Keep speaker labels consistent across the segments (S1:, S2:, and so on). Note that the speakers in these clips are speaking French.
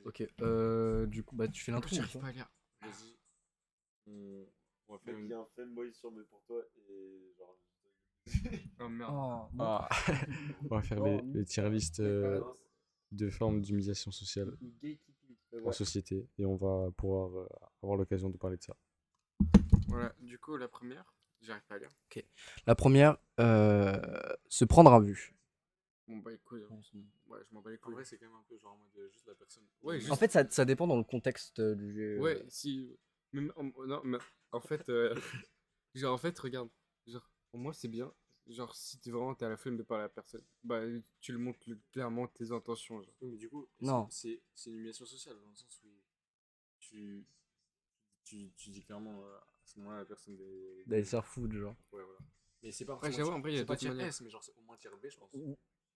S1: Ok, du coup, bah tu fais l'intro ou
S2: J'arrive
S1: pas?
S2: pas à lire.
S3: Vas-y, on va
S4: Mec,
S3: faire
S4: il y
S3: une.
S4: a un fanboy sur mes pour toi et genre.
S2: Oh merde.
S1: Oh,
S3: Ah, on va faire les tier list de formes d'humiliation sociale en société et on va pouvoir avoir l'occasion de parler de ça.
S2: Voilà, du coup, la première, j'arrive pas à lire.
S1: La première, se prendre à vue.
S2: Bon, bah écoute, ouais, je m'en bats les
S3: En
S2: couilles.
S3: vrai, c'est quand même un peu genre en mode juste la personne.
S2: Ouais,
S1: En
S2: juste.
S1: fait, ça dépend dans le contexte du jeu.
S2: Ouais, si. Non, mais en fait, genre, en fait, regarde. Genre, pour moi, c'est bien. Genre, si t'es à la flemme de parler à la personne, bah, tu le montres clairement tes intentions. Genre.
S3: Oui, mais du coup,
S1: Non.
S3: c'est une humiliation sociale dans le sens où tu, tu dis clairement à ce moment-là à la personne
S1: D'aller se faire foutre, genre.
S3: Ouais, voilà. Mais c'est pas
S2: Ouais,
S3: forcément.
S2: j'avoue, en vrai, il y a
S3: C'est pas
S2: d'autres
S3: tier
S2: manières.
S3: S, mais genre c'est au moins tier B, je pense.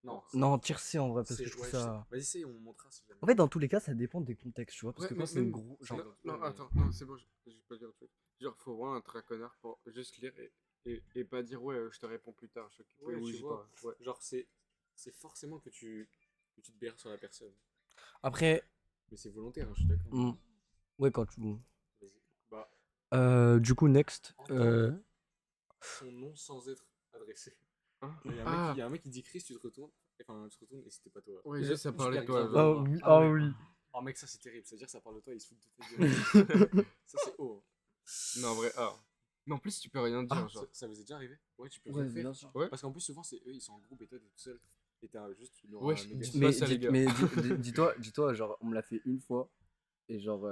S3: Non,
S1: Non, tire C en vrai, parce que je trouve
S3: ouais,
S1: ça.
S3: Vas-y, c'est, on montrera si jamais.
S1: En fait, dans tous les cas, ça dépend des contextes, tu vois. Parce
S2: Ouais,
S1: que
S2: mais
S1: quand c'est
S2: même.
S1: gros. Genre.
S2: Non,
S3: mais-
S2: attends, non, c'est bon, je vais pas dire un truc. Genre, faut vraiment être un connard pour juste lire et pas dire, ouais, je te réponds plus tard, je suis occupé
S3: Ouais,
S2: ou
S3: tu
S2: j'ai
S3: vois.
S2: pas. Ouais.
S3: Genre, c'est forcément que tu te berres sur la personne.
S1: Après,
S3: Mais c'est volontaire, hein, je suis d'accord.
S1: ouais, quand tu.
S3: Vas-y. Bah,
S1: Du coup, next.
S3: entendre son nom sans être adressé.
S2: Hein
S3: Il y a
S2: Ah,
S3: y a un mec qui dit Chris, tu te retournes. Enfin, tu te retournes et c'était pas toi.
S2: ouais, juste ça
S3: Tu
S2: parlait de
S3: perds
S2: toi.
S3: grave
S2: genre.
S3: le
S1: Oh
S3: droit.
S1: oui,
S3: Ah
S1: oh
S3: ouais.
S1: oui.
S3: Oh mec, ça c'est terrible, c'est-à-dire que ça parle de toi, il se fout de ta gueule. Ça c'est haut.
S2: Non, en vrai, mais en plus, tu peux rien dire, genre.
S3: Ça vous est déjà arrivé? Ouais, tu peux
S1: Ouais,
S3: rien faire.
S1: bien sûr.
S2: Ouais.
S3: Parce qu'en plus, souvent, c'est eux, ils sont en groupe et toi, t'es tout seul. Et t'as juste une aura
S2: Wesh,
S3: méga-
S2: dites
S1: Mais,
S2: pas ça, les gars.
S1: dis-toi, genre, on me l'a fait une fois, et genre,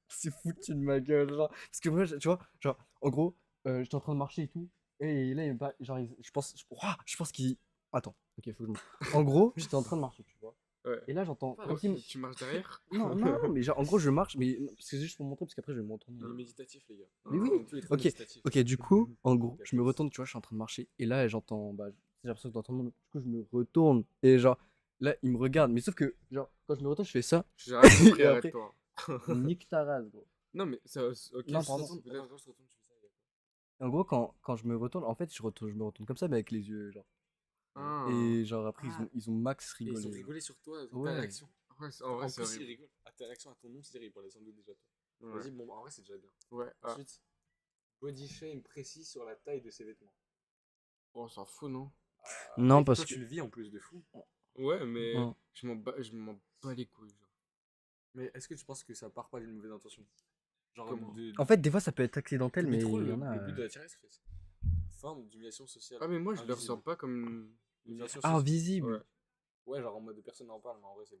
S1: c'est foutu de ma gueule, genre. Parce que moi, tu vois, genre, en gros, j'étais en train de marcher et tout, et là, il me parle, genre, je pense qu'il. Attends, ok, faut que je me. En gros, j'étais en train de marcher, tu vois.
S2: Ouais.
S1: Et là, j'entends.
S3: Pas
S1: Comme s'il me-
S2: Tu marches derrière?
S1: Non, non, non, mais genre, en gros, je marche, mais parce que c'est juste pour montrer, parce qu'après, je vais me retourner.
S3: Il est méditatif, les gars.
S1: Mais oui,
S3: Tous les trois
S1: ok,
S3: méditatifs.
S1: ok, du coup, en gros,
S3: D'accord.
S1: je me retourne, tu vois, je suis en train de marcher, et là, j'entends, bah, j'ai l'impression d'entendre mon nom. Du coup, je me retourne, et genre, là, il me regarde, mais sauf que, genre, quand je me retourne, je fais ça,
S2: J'ai rien compris,
S1: et après,
S2: arrête-toi.
S1: nique ta race, gros.
S2: Non, mais ça. Ok,
S1: Non,
S2: ça
S1: pardon.
S2: se retourne, peut-être.
S3: Quand je te retourne, tu fais ça, les gars.
S1: En gros, quand je me retourne, en fait, je me retourne comme ça, mais avec les yeux, genre.
S2: Ah.
S1: Et genre, après,
S3: Ah.
S1: ils ont max
S3: Et ils
S1: rigolé.
S3: ont
S1: genre.
S3: rigolé sur toi, ta
S1: Ouais.
S3: réaction.
S2: Ouais, en vrai,
S3: En
S2: c'est
S3: plus, ils
S2: horrible.
S3: rigolent à ta réaction, à ton nom, c'est terrible pour les sans doute déjà toi.
S2: Ouais.
S3: Vas-y, bon, en vrai, c'est déjà bien.
S2: Ouais,
S3: Ensuite, body shame précis sur la taille de ses vêtements.
S2: Oh, on s'en fout, non?
S1: Non,
S3: Mec,
S1: parce
S3: toi,
S1: que.
S3: tu le vis en plus de fou.
S2: Ouais, mais
S1: Non.
S2: je m'en bats les couilles, genre.
S3: Mais est-ce que tu penses que ça part pas d'une mauvaise intention? Genre,
S2: Comment?
S1: En fait, des fois, ça peut être accidentel, mais
S3: trop,
S1: il y en a.
S3: le but de la tirée, c'est forme d'humiliation sociale.
S2: Ah, mais moi, je le
S3: Invisible.
S2: ressens pas comme une
S3: Humiliation
S1: Ah,
S3: sociale.
S1: invisible.
S2: Ouais.
S3: Ouais, genre en mode personne n'en parle, mais en vrai, c'est.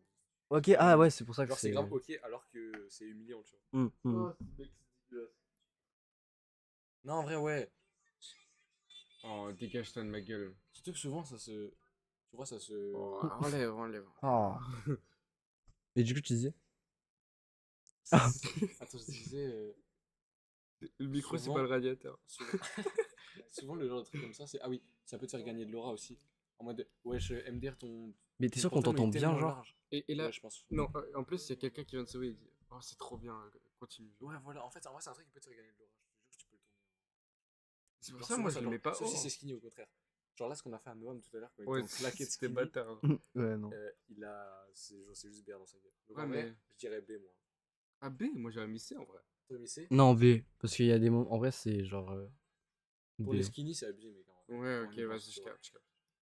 S1: Ok, ah ouais, c'est pour ça que
S3: Genre, c'est
S1: c'est.
S3: grave ok alors que c'est humiliant, tu vois.
S1: Hum.
S3: Non, en vrai, ouais.
S2: Oh, dégage-toi de ma gueule.
S3: Surtout que souvent, ça se. Tu vois, ça se.
S2: Oh, enlève.
S1: Oh. Et du coup, tu disais.
S3: Attends, je disais.
S2: Le micro, c'est
S3: Souvent-
S2: pas le radiateur.
S3: Souvent, souvent, le genre de truc comme ça, c'est. Ah oui, ça peut te faire gagner de l'aura aussi. En mode, wesh, MDR,
S1: Mais t'es
S3: ton
S1: sûr qu'on
S3: pantalon est
S1: t'entend bien,
S3: tellement
S1: genre
S3: large.
S2: Et là,
S3: Ouais, je pense.
S2: non, en plus, il y a quelqu'un qui vient de sauver, il dit, oh, c'est trop bien, continue.
S3: Ouais, voilà, en fait, c'est un truc qui peut te faire gagner de l'aura. Je te jure que tu peux le tourner.
S2: C'est pour
S3: Genre,
S2: ça,
S3: souvent,
S2: moi, je le
S3: genre,
S2: mets pas
S3: sauf si
S2: haut.
S3: c'est skinny au contraire. Genre là, ce qu'on a fait à Noam tout à l'heure, quand il
S2: Ouais,
S3: était en claquette
S2: c'était
S3: skinny,
S2: bâtard.
S1: Ouais, non.
S3: il a. C'est juste bière dans sa gueule. Donc
S2: Ouais,
S3: en vrai,
S2: mais-
S3: je dirais B, moi.
S2: Ah, B, moi, j'aurais mis C, en vrai.
S3: Toi, mais C
S1: Non, B. Parce qu'il y a des moments. En vrai, c'est genre.
S3: Pour
S1: B.
S3: les skinny, c'est abusé, mec. En vrai.
S2: Ouais,
S3: Quand
S2: ok,
S3: on y
S2: vas-y,
S3: pense,
S2: je
S3: ouais.
S2: capte.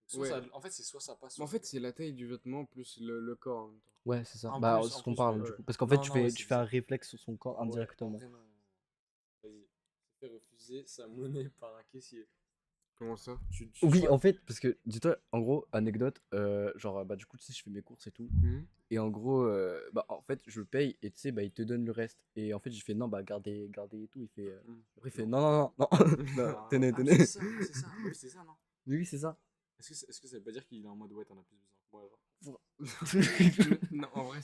S3: Soit
S2: Ouais.
S3: en fait, c'est soit ça passe.
S2: Mais en fait, c'est la taille du vêtement plus le corps en même temps.
S1: Ouais, c'est ça.
S3: En
S1: Bah,
S3: plus,
S1: c'est
S3: en
S1: ce qu'on
S3: plus,
S1: parle,
S3: ouais.
S1: du coup. Parce qu'en
S3: Non,
S1: fait,
S3: non,
S1: tu
S3: ouais,
S1: fais,
S3: c'est
S1: tu fais un
S3: bizarre.
S1: réflexe sur son corps indirectement.
S3: Ouais, non. Vas-y. Se fait refuser sa monnaie par un caissier.
S2: Comment ça?
S1: Oui, en fait, parce que, dis-toi, en gros, anecdote, genre, bah, du coup, tu sais, je fais mes courses et tout. Et en gros, bah, en fait, je le paye et tu sais, bah, il te donne le reste. Et en fait, j'ai fait non, bah, gardez et tout. Il fait. Après, il fait non, non, non, non. Non, tenez, tenez.
S3: C'est ça, c'est ça. Oui, c'est ça, non?
S1: Oui, c'est ça.
S3: Est-ce que ça veut pas dire qu'il est en mode ouais, t'en as plus besoin que moi, genre?
S2: Non, en vrai,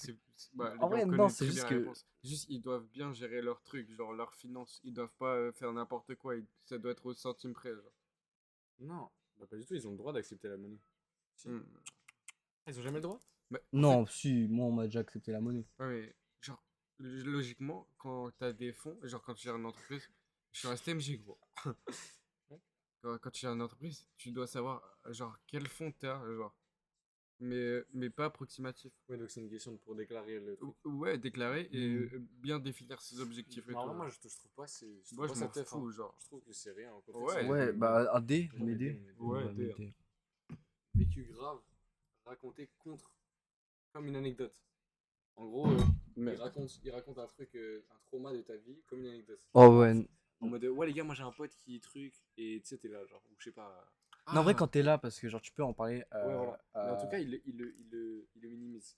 S2: bah, les
S1: En
S2: gars,
S1: vrai,
S2: on
S1: non,
S2: connaît
S1: c'est
S2: très
S1: juste
S2: bien la
S1: que-
S2: réponse. Juste, ils doivent bien gérer leurs trucs, genre leurs finances. Ils doivent pas faire n'importe quoi. Ça doit être au centime près, genre.
S3: Non, bah pas du tout, ils ont le droit d'accepter la monnaie. Si.
S2: Hmm.
S3: Ils ont jamais le droit?
S2: Mais, en
S1: Non, si, moi, on m'a déjà accepté la monnaie.
S2: fait, ouais, mais genre, logiquement, quand t'as des fonds, genre quand tu gères une entreprise, je suis resté MG, gros. Quand tu gères une entreprise, tu dois savoir, genre, quel fonds t'as, genre. mais pas approximatif.
S3: Ouais, donc c'est une question pour déclarer le truc.
S2: Ouais, déclarer et bien définir ses objectifs et
S3: Non,
S2: tout.
S3: moi, je trouve pas,
S2: Moi, je
S3: ça
S2: m'en
S3: teuf,
S2: fous,
S3: hein.
S2: genre.
S3: Je trouve que c'est rien. En fait,
S2: Ouais,
S3: c'est-
S1: Ouais, bah un D,
S3: Genre,
S1: mais
S3: D,
S1: D.
S2: Ouais,
S1: mais
S2: D.
S3: Vécu grave, raconté contre, comme une anecdote. En gros, il raconte un truc, un trauma de ta vie, comme une anecdote.
S1: Oh ouais.
S3: En mode, ouais, les gars, moi j'ai un pote qui truc, et tu sais, t'es là, genre, ou je sais pas.
S1: Non, en vrai, quand t'es là, parce que genre tu peux en parler.
S3: Ouais, voilà. Mais en tout cas,
S1: à-
S3: il le minimise.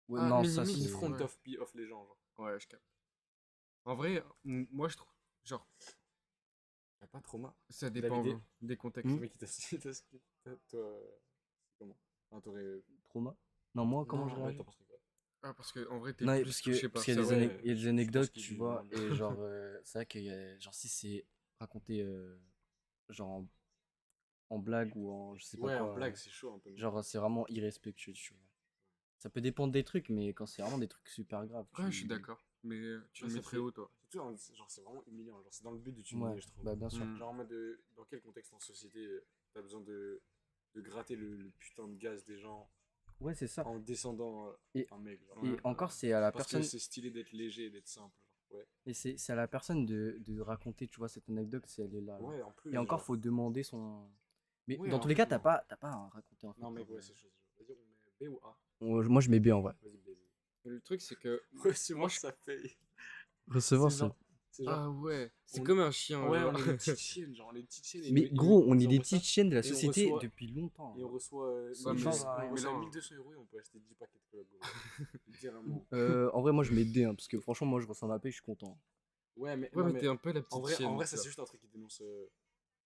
S1: ouais,
S2: Ah,
S1: non, ça
S2: minimise,
S3: Il
S1: c'est.
S3: front
S2: ouais.
S3: off les gens, genre.
S2: Ouais, je capte. En vrai, moi, je trouve, genre,
S3: Y'a pas de trauma.
S2: ça dépend
S3: David,
S2: des contextes.
S3: le mec qui toi, c'est comment? Enfin, t'aurais.
S1: Trauma? Non, moi, comment
S3: Non,
S1: je
S3: ouais,
S1: réagis?
S3: t'en penserais quoi?
S2: Ah, parce que en vrai, t'es
S1: Non,
S2: plus touché par
S1: parce qu'il y a
S2: ça.
S1: des,
S3: ouais,
S1: il y a des
S3: je pense
S1: anecdotes,
S3: qu'il
S1: tu
S3: est
S1: vois,
S3: vraiment-
S1: et genre, c'est vrai qu'il y a, genre, si c'est raconté, genre, en blague ou en, je sais pas
S3: Ouais, en
S1: quoi,
S3: blague, c'est chaud un peu.
S1: genre, c'est vraiment irrespectueux, tu vois. Ça peut dépendre des trucs, mais quand c'est vraiment des trucs super graves,
S2: Ouais, je suis d'accord. Mais tu
S3: Ouais,
S2: le
S3: ça
S2: mets très
S3: fait-
S2: haut, toi.
S3: Surtout, genre, c'est vraiment humiliant. Genre, c'est dans le but de t'humilier,
S1: Ouais,
S3: je trouve.
S1: bah bien sûr.
S2: Mm.
S3: Genre, en mode, dans quel contexte en société t'as besoin de gratter le putain de gaz des gens
S1: Ouais, c'est ça.
S3: en descendant
S1: Et-
S3: un mec, genre.
S1: Et
S2: Ouais.
S1: encore, c'est à la
S3: Parce
S1: personne,
S3: que c'est stylé d'être léger et d'être simple. Genre. Ouais.
S1: et c'est à la personne de raconter, tu vois, cette anecdote si elle est là. Genre.
S3: Ouais, en plus.
S1: Et encore,
S3: genre-
S1: faut demander son. Mais
S3: Ouais,
S1: dans
S3: en
S1: tous les
S3: fait,
S1: cas,
S3: non.
S1: t'as pas à raconter en fait.
S3: Non, mec,
S1: pour,
S3: ouais, c'est chaud. Vas-y, on met B ou A.
S1: Moi, je mets B en vrai.
S3: Vas-y, B.
S2: Le truc, c'est que.
S3: Recevoir, ça paye.
S1: Recevoir,
S3: C'est
S1: c'est.
S3: genre- C'est genre.
S2: Ah ouais, c'est
S3: on-
S2: comme un chien.
S3: Ouais,
S2: genre.
S3: on est des petites chiennes, genre, on est des petites chiennes. et
S1: Mais
S3: nous- et
S1: gros,
S3: nous-
S1: on
S3: nous
S1: est des
S3: envoie ça,
S1: petites chiennes de la
S3: et on
S1: société
S3: reçoit-
S1: depuis longtemps.
S3: Et on reçoit.
S2: Ça
S3: nous,
S2: change
S1: rien.
S3: on a
S2: non.
S3: 1200 euros et on peut acheter 10 paquets de clopes. gros. Littéralement.
S1: En vrai, moi, je mets D, hein, parce que franchement, moi, je ressens ma paix, je suis content.
S3: Ouais, mais.
S2: Ouais,
S3: non,
S2: mais t'es un peu la petite
S3: en
S2: chienne.
S3: vrai, ça,
S2: tu
S3: c'est juste un truc qui dénonce.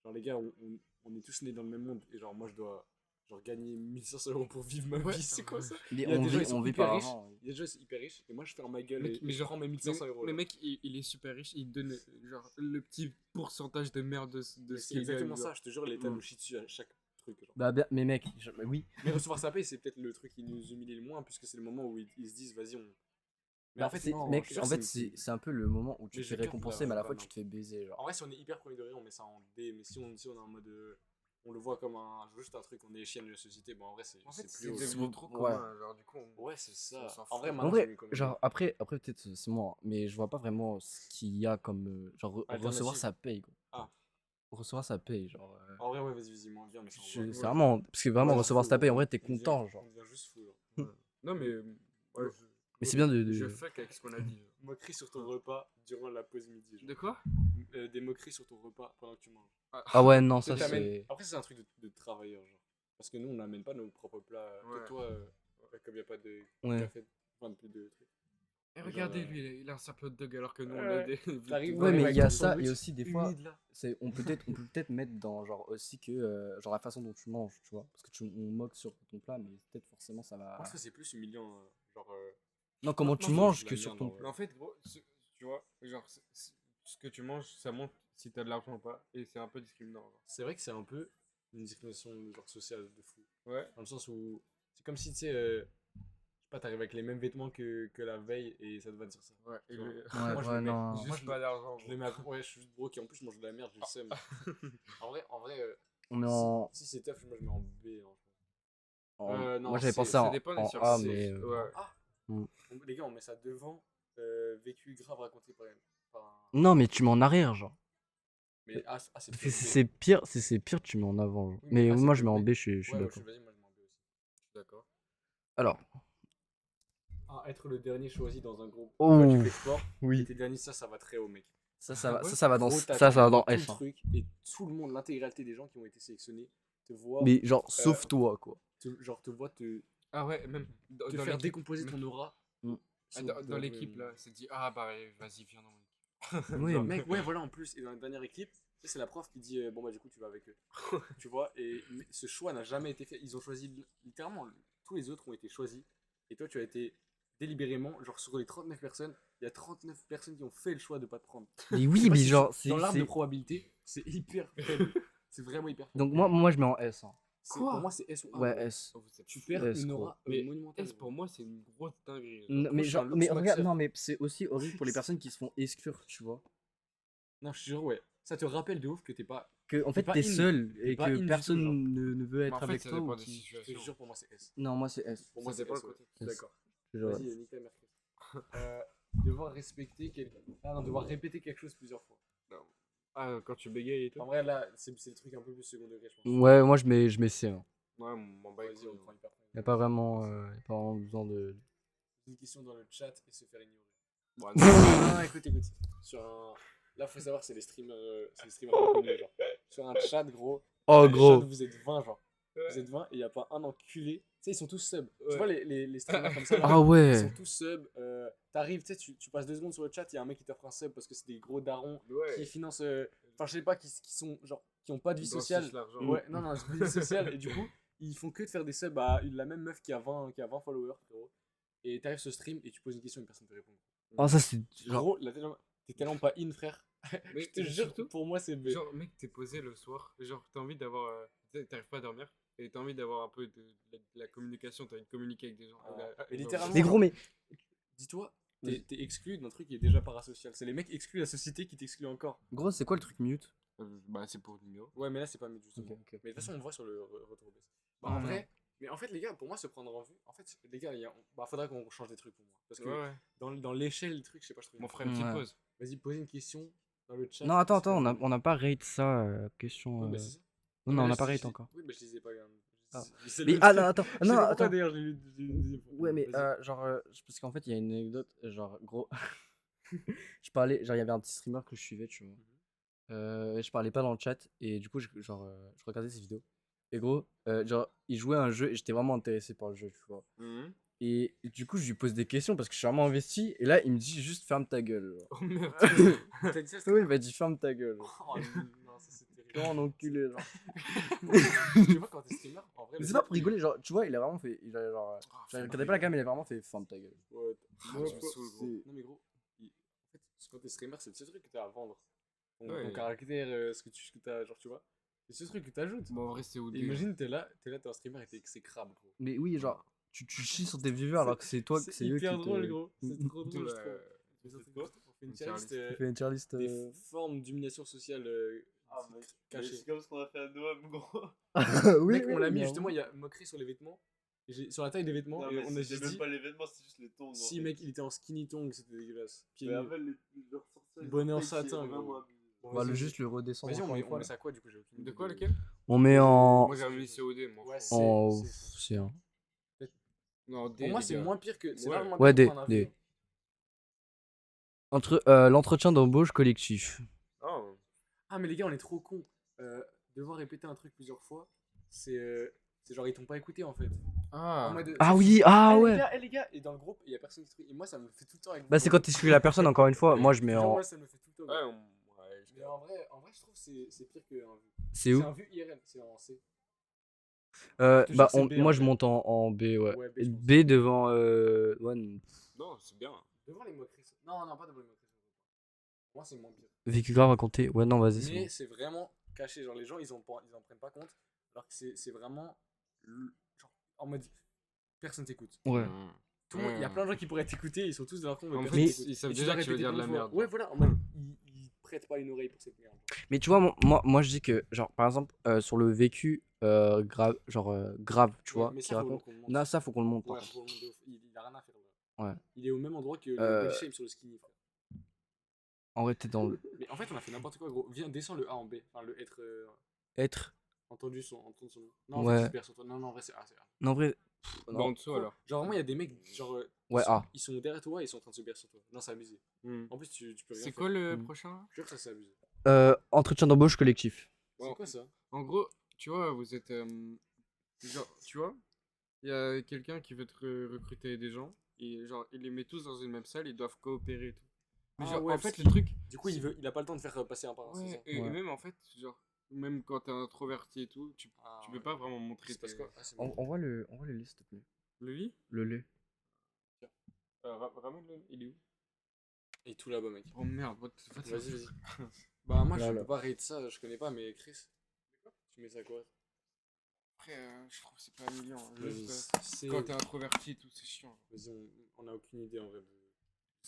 S3: Genre, les gars, on est tous nés dans le même monde. Et genre, moi, je dois genre gagner 1500 euros pour vivre ma
S2: Ouais,
S3: vie. C'est quoi ça?
S1: Mais
S3: Il y a
S1: on
S3: des gens,
S1: vit,
S3: ils sont
S1: on vit
S3: hyper
S1: par
S3: riches.
S1: argent.
S3: Il y a des gens, ils sont hyper riches. Et moi, je ferme ma gueule.
S2: Mec,
S3: et
S2: mais
S3: je
S2: genre,
S3: prends mes 1500 euros.
S2: Le
S3: là.
S2: mec, il est super riche, il donne genre le petit pourcentage de merde de
S3: Mais
S2: ce
S3: c'est
S2: qu'il
S3: exactement
S2: gagne,
S3: ça. Je te jure, l'État
S2: Mm.
S3: nous chie dessus à chaque truc. Genre.
S1: Bah, mais mec, bah oui.
S3: Mais recevoir sa paye, c'est peut-être le truc qui nous humilie le moins. Puisque c'est le moment où ils se disent, vas-y, on. Mais
S1: Bah,
S3: non,
S1: mec,
S3: je te jure,
S1: en fait,
S3: c'est-
S1: c'est un peu le moment où tu
S3: Mais
S1: te
S3: je
S1: fais
S3: capte,
S1: récompenser,
S3: là,
S1: mais à la
S3: ouais,
S1: fois,
S3: non.
S1: tu te fais baiser.
S3: En
S1: Genre.
S3: vrai, si on est hyper premier degré, on met ça en D. Mais si on est en mode. On le voit comme juste un truc, on est les chiennes de la société. Bon, en vrai, c'est
S2: En fait,
S3: plus haut.
S1: c'est-
S2: devenu trop
S1: ouais.
S2: commun, genre du coup.
S3: Ouais, c'est ça.
S2: s'en
S3: En
S2: fout.
S3: vrai,
S1: En
S3: maintenant,
S1: vrai,
S3: c'est mieux comme
S1: genre, après peut-être c'est moi, mais je vois pas vraiment ce qu'il y a comme. Genre, recevoir
S3: Alternative.
S1: sa paye, quoi.
S3: Ah.
S1: Recevoir sa paye, genre.
S3: En vrai, ouais, vas-y, moi, viens, mais ça, on va-
S1: C'est vraiment. Parce que vraiment,
S3: Ouais,
S1: recevoir
S3: fou,
S1: sa paye, en
S3: ouais.
S1: vrai, t'es
S3: On devient-
S1: content, genre.
S3: On devient juste fou, genre.
S2: Non, mais. Ouais,
S1: Mais c'est bien
S2: je
S1: de.
S2: fuck avec ce qu'on a dit. genre.
S3: Moquerie sur ton repas durant la pause midi. genre.
S2: De quoi
S3: Des moqueries sur ton repas pendant que tu manges.
S1: Ah ouais, non, ça,
S3: T'amènes-
S1: c'est.
S3: Après, c'est un truc de travailleur, genre. Parce que nous, on n'amène pas nos propres plats.
S2: Ouais.
S3: Toi, comme il n'y a pas de
S1: Ouais.
S3: café, enfin, plus de trucs.
S2: Et
S3: Genre,
S2: regardez, lui, il a un sac hot dog alors que nous, on
S3: Ouais.
S2: a des.
S3: T'arrives
S1: Ouais, mais
S3: avec
S1: il y a
S3: ton
S1: ça,
S3: sandwich
S1: et aussi des fois,
S3: humide, là.
S1: on peut peut-être mettre dans genre aussi que genre la façon dont tu manges, tu vois, parce que on moque sur ton plat, mais peut-être forcément ça va.
S3: Moi, je trouve que c'est plus humiliant. Genre.
S1: Non, comment
S3: non,
S1: tu
S3: non,
S1: manges
S3: c'est de
S1: que
S3: la
S1: sur
S3: merde,
S1: ton
S3: en vrai.
S1: plat.
S2: Mais en fait, gros, tu vois, genre, ce que tu manges, ça montre si t'as de l'argent ou pas. Et c'est un peu discriminant. genre.
S3: C'est vrai que c'est un peu une discrimination genre sociale de fou.
S2: Ouais.
S3: Dans le sens où c'est comme si, tu sais, je sais pas, t'arrives avec les mêmes vêtements que la veille et ça te vanne sur ça.
S2: Ouais.
S3: Tu vois.
S1: Ouais,
S3: Moi, je
S1: ouais,
S3: le mets
S1: non.
S3: juste-
S2: Juste
S3: je
S2: pas d'argent.
S3: Je les mets à... Ouais, je suis juste broke et en plus, je mange de la merde, j'ai le seum. En vrai
S1: On est en.
S3: si c'est tough, moi je mets en B. Hein, non,
S1: Moi j'avais
S3: c'est-
S1: pensé
S2: ça
S1: en
S2: dépend des
S1: A,
S2: circonstances.
S1: mais.
S2: Ouais.
S3: Ah
S1: Mm.
S3: Les gars, on met ça devant, vécu grave raconté par elle.
S1: Non, mais tu mets en arrière, genre.
S3: Mais c'est
S1: Parce que
S3: plus
S1: si
S3: B.
S1: c'est pire, si c'est pire, tu mets en avant. Genre.
S3: Oui, mais
S1: Mais
S3: A, c'est
S1: moi
S3: plus
S1: je mets en
S3: B.
S1: B, je suis
S3: Ouais,
S1: d'accord.
S3: vas-y, moi je mets en B aussi. Je suis d'accord.
S1: Alors.
S3: Être le dernier choisi dans un groupe.
S1: Oh,
S3: Toi, tu fais sport,
S1: oui.
S3: et t'es dernier, ça va très haut, mec.
S1: Ça va dans,
S3: Gros,
S1: ça
S3: t'attends
S1: va dans
S3: tout le
S1: F. Hein.
S3: truc, et tout le monde, l'intégralité des gens qui ont été sélectionnés, te voit,
S1: Mais genre, sauf toi, quoi.
S3: te voit te
S2: Ah ouais, même dans
S3: faire
S2: l'équipe.
S3: décomposer ton aura.
S1: Mm.
S2: Ah, dans l'équipe, là, c'est dit, ah bah vas-y, viens dans mon équipe.
S1: Oui,
S3: Genre,
S1: mais-
S3: mec, ouais, voilà, en plus, et dans la dernière équipe, tu sais, c'est la prof qui dit, bon bah du coup, tu vas avec eux. Tu vois, et mais ce choix n'a jamais été fait. Ils ont choisi, littéralement, tous les autres ont été choisis, et toi, tu as été délibérément, genre sur les 39 personnes, il y a 39 personnes qui ont fait le choix de pas te prendre.
S1: Mais
S3: Je
S1: oui,
S3: sais pas
S1: mais
S3: si
S1: genre,
S3: dans l'arbre de
S1: c'est.
S3: probabilité, c'est hyper faible. C'est vraiment hyper faible.
S1: Donc moi je mets en S. Hein.
S3: Pour moi, c'est S ou A.
S1: Ouais,
S3: gros.
S1: S.
S2: Oh, vous êtes
S3: Tu
S2: fous.
S3: perds
S1: S,
S3: une
S1: gros.
S3: aura
S2: Mais
S3: monumentale.
S2: S, pour moi, c'est une grosse dinguerie. genre.
S1: Mais
S3: je suis
S1: genre,
S3: un
S1: mais
S3: looks
S1: regarde,
S3: maxer.
S1: non, mais c'est aussi horrible pour les personnes qui se font exclure, tu vois.
S3: Non, je te jure, ouais. Ça te rappelle de ouf que t'es pas
S1: que en fait
S3: pas
S1: t'es
S3: in.
S1: seul
S3: T'es
S1: et
S3: pas in
S1: que
S3: du tout,
S1: personne
S3: genre.
S1: ne veut
S2: Mais
S1: être
S2: en fait,
S1: avec
S2: ça
S1: toi.
S2: dépend
S1: Ou
S2: des
S1: qui-
S3: Je te
S2: situations.
S3: jure, pour moi, c'est S.
S1: Non, moi c'est S.
S3: Pour moi,
S2: Ça
S3: c'est
S2: dépend
S3: S.
S2: le
S3: Ouais.
S2: côté.
S3: Je suis d'accord.
S1: Genre,
S3: Vas-y, nique ta mère, Chris. Devoir respecter Ah non, devoir répéter quelque chose plusieurs fois.
S2: Ah, quand tu bégayes et tout.
S3: En vrai, là, c'est le truc un peu plus second degré, je pense.
S1: Ouais, moi je mets C. Hein.
S2: Ouais, m'en bats les
S3: Vas-y, on
S2: couilles.
S3: prend hyper.
S1: Y a pas vraiment, besoin de.
S3: Une question dans le chat et se faire ignorer.
S2: Ouais,
S3: Non, écoute. Sur un... Là, faut savoir, c'est les streamers un peu connus, genre. Sur un chat, gros.
S1: Oh
S3: Le
S1: gros.
S3: chat, vous êtes 20, genre. Vous êtes 20 et y a pas un enculé. Tu sais, ils sont tous sub. Tu
S2: Ouais.
S3: vois les streamers comme ça là,
S1: Ah
S3: ils
S1: ouais.
S3: sont tous sub. T'arrives, tu sais, tu passes 2 secondes sur le chat, il y a un mec qui t'offre un sub parce que c'est des gros darons
S2: Ouais.
S3: qui financent. Enfin, je sais pas, qui sont genre. Qui ont pas de vie
S2: Ils doivent
S3: sociale.
S2: sucer l'argent.
S3: Ouais, non, c'est pas une vie sociale. Et du coup, ils font que de faire des subs à la même meuf qui a 20 followers, frérot. Et t'arrives sur stream et tu poses une question et personne te répond.
S1: Oh, ça c'est. Genre.
S3: Gros, t'es tellement pas in, frère.
S2: Mais
S3: Je te jure,
S2: surtout,
S3: pour moi, c'est B.
S2: genre, mec, t'es posé le soir, genre, t'as envie d'avoir. T'arrives pas à dormir, et t'as envie d'avoir un peu de la communication, t'as envie de communiquer avec des gens.
S3: Mais littéralement,
S1: Mais gros, mais.
S3: dis-toi, t'es exclu d'un truc qui est déjà parasocial. C'est les mecs exclus de la société qui t'excluent encore.
S1: Gros, c'est quoi le truc mute?
S2: Bah, c'est pour le numéro.
S3: Ouais, mais là, c'est pas mieux, justement.
S1: Ok, ok.
S3: Mais de toute façon, on voit sur le retour baisse. Bah,
S2: Ouais,
S3: en
S2: ouais.
S3: vrai, mais en fait, les gars, pour moi, se prendre en vue, en fait, les gars, faudra qu'on change des trucs pour moi. Parce que
S2: Ouais.
S3: dans l'échelle des trucs, je sais pas, je trouve.
S2: Mon frère, une petite
S1: Ouais.
S2: pause.
S3: Vas-y, posez une question dans le chat.
S1: Non, attends, on n'a pas rate ça, question.
S3: Oui, bah, c'est ça.
S1: Non,
S3: Mais
S1: on
S3: là,
S1: n'a pas
S3: je-
S1: rate
S3: je-
S1: encore.
S3: Oui, bah, je disais pas.
S1: Ah.
S3: C'est
S1: Mais
S3: le-
S1: ah non, attends,
S3: Je sais
S1: non,
S3: pas pourquoi,
S1: attends.
S3: d'ailleurs, j'ai lu une deuxième fois.
S1: Ouais, mais
S3: Vas-y.
S1: genre, parce qu'en fait, il y a une anecdote, genre, gros. Je parlais, genre, il y avait un petit streamer que je suivais, tu vois. Je parlais pas dans le chat, et du coup, je regardais ses vidéos. Et gros, genre, il jouait à un jeu, et j'étais vraiment intéressé par le jeu, tu vois.
S2: Mhm.
S1: Et du coup, je lui pose des questions parce que je suis vraiment investi, et là, il me dit juste ferme ta gueule. Genre.
S2: Oh merde.
S3: T'as dit ça,
S1: Oui, il m'a dit ferme ta gueule.
S3: Oh non, ça c'est terrible.
S1: Comment un enculé, genre.
S3: Tu vois, quand t'es streamer, en vrai.
S1: Mais c'est pas pour rigoler, genre, tu vois, il a vraiment fait. Il a genre. Je regardais pas la cam, il a vraiment fait ferme ta gueule.
S3: Ouais,
S2: Ah, tu me saoules, gros.
S3: Non, mais gros, en fait, quand t'es streamer, c'est ce truc que t'as à vendre. Ton
S2: Ouais.
S3: caractère, ce que t'as, genre, tu vois. C'est ce truc que t'ajoutes.
S2: Bon, en vrai, c'est au
S3: Et imagine, t'es là, t'es un streamer et t'es exécrable, gros.
S1: Mais oui, genre, tu chies sur tes viewers alors que c'est toi,
S3: C'est
S1: c'est eux qui
S3: hyper drôle,
S1: te.
S3: gros. C'est trop drôle, je
S2: Ouais.
S3: trouve. Mais ça, c'est quoi On fait une
S2: Une
S3: tier
S2: tier
S3: list,
S2: list.
S1: Tu fais une tier list.
S3: des formes d'humiliation sociale
S4: Ah, mec,
S3: cachées.
S4: c'est comme ce qu'on a fait à Noam, gros.
S1: Oui,
S3: Mec, on
S1: oui,
S3: l'a mis
S1: mais
S3: justement, il y a moquerie sur les vêtements. Sur la taille des vêtements,
S4: Non,
S3: et
S4: mais
S3: on a
S4: c'est
S3: juste
S4: même
S3: dit.
S4: pas l'événement, c'est juste les tongs.
S3: Si, mec, il était en skinny tongue, c'était dégueulasse. Pieds
S4: Mais
S3: nus.
S4: après, leur sorcière,
S3: Bonnet en
S4: ils ont fait,
S3: satin,
S4: c'est
S3: gros.
S4: vraiment abusé.
S3: Bon,
S1: On va
S3: vas-y,
S1: juste le redescendre.
S3: Vas-y,
S1: encore une fois,
S3: on met
S1: là.
S3: ça quoi du coup j'ai aucune
S2: De
S3: idée.
S2: quoi, lequel
S1: On met en.
S2: Moi, j'avais mis COD, moi.
S3: Ouais,
S2: franchement.
S1: En.
S3: c'est-
S1: C'est un.
S2: Non, D,
S3: Pour moi,
S2: les
S3: c'est
S2: gars.
S3: moins pire que. C'est
S2: Ouais.
S3: largement
S1: Ouais,
S3: pire
S1: des-
S3: qu'on en a
S1: des-
S3: vu.
S1: Entre l'entretien d'embauche collectif.
S2: Oh.
S3: Ah, mais les gars, on est trop cons. Devoir répéter un truc plusieurs fois, c'est genre ils t'ont pas écouté en fait. En
S2: Ah.
S3: mode,
S1: Ah
S3: tu sais,
S1: oui, ah
S3: les
S1: ouais.
S3: gars, les gars, et dans le groupe, il y a personne qui truc. Et moi, ça me fait tout le temps avec
S1: Bah,
S3: vous,
S1: c'est
S3: genre.
S1: quand t'exclus la personne, encore une fois. Moi, je mets
S3: Genre,
S1: en.
S3: moi, ça me fait tout le temps.
S2: Ouais,
S3: Ouais, mais en vrai, je trouve que c'est pire qu'un vu.
S1: C'est où
S3: C'est un vu IRL, c'est en C.
S1: Bah,
S3: Je te jure, c'est B,
S1: moi,
S3: en
S1: je
S3: vrai.
S1: monte en B, ouais.
S3: Ouais, B, je pense.
S1: B devant. Ouais,
S2: Non, c'est bien.
S3: Devant les moqueries. Non, pas devant les moqueries. Pour moi, c'est moins pire.
S1: vécu grave raconté. Ouais, non, vas-y, c'est
S3: Mais
S1: bon.
S3: c'est vraiment caché. Genre, les gens, ils en prennent pas compte. Alors que c'est vraiment. Genre, en mode. Personne t'écoute.
S1: Ouais.
S3: Tout le monde, il y a plein de gens qui pourraient t'écouter, ils sont tous dans leur compte.
S2: En
S3: personne
S2: fait,
S3: t'écoute.
S2: ils savent
S3: Et tu
S2: déjà
S3: dois
S2: que tu veux
S3: répéter
S2: dire de la
S3: plein fois.
S2: merde.
S3: Ouais, voilà, en mode, ils prêtent pas une oreille pour cette merde.
S1: Mais tu vois, moi, je dis que, genre, par exemple, sur le vécu grave, grave, tu
S3: Ouais,
S1: vois,
S3: mais
S1: qui
S3: ça, faut
S1: raconte.
S3: qu'on le monte.
S1: Non, ça, faut qu'on le monte. par
S3: Ouais,
S1: contre.
S3: faut le monter il a rien à faire. Là.
S1: Ouais.
S3: Il est au même endroit que le body shame sur le skinny, frère.
S1: En vrai, t'es dans le.
S3: Mais en fait, on a fait n'importe quoi, gros. Viens, descends le A en B. Enfin, le être.
S1: Être.
S3: Entendre son nom. Non, en
S1: Ouais.
S3: fait, il se perd sur toi. Non, en vrai, c'est A. C'est A.
S1: Non, en vrai.
S2: Bah, en dessous, alors.
S3: Genre, vraiment, il y a des mecs, genre.
S1: Ouais,
S3: ils
S1: A.
S3: sont derrière toi et ils sont en train de se bercer sur toi. Non, c'est abusé. En plus, tu peux rien
S2: C'est
S3: faire.
S2: quoi le
S1: Mm.
S2: prochain là?
S3: Je jure que ça, c'est abusé.
S1: Entretien d'embauche collectif.
S3: C'est quoi ça?
S2: En gros, tu vois, vous êtes. Genre, tu vois, il y a quelqu'un qui veut recruter des gens, et genre, il les met tous dans une même salle, ils doivent coopérer et tout. Mais
S3: Ah
S2: genre,
S3: ouais,
S2: en
S3: parce
S2: fait, le truc.
S3: Du coup, il a pas le temps de faire passer un par un. c'est ça
S2: Ouais, et
S1: Ouais.
S2: même en fait, genre, même quand t'es introverti et tout, tu peux
S3: ouais.
S2: pas vraiment montrer
S3: C'est parce
S2: tes-
S3: que. Ah, c'est bon.
S1: On voit le lait, s'il te plaît.
S2: Le lit.
S1: Le lait.
S2: Ramène le. Il est où?
S3: Et tout là-bas, mec.
S2: Oh merde, what the fuck.
S3: Vas-y. Bah, moi, je
S1: Voilà.
S3: peux pas rate ça, je connais pas, mais Chris. Tu mets ça quoi?
S2: Après, je trouve que c'est pas humiliant.
S3: Vas-y,
S2: Juste,
S3: c'est.
S2: quand t'es introverti et tout, c'est chiant.
S3: Vas-y, on a aucune idée en vrai de.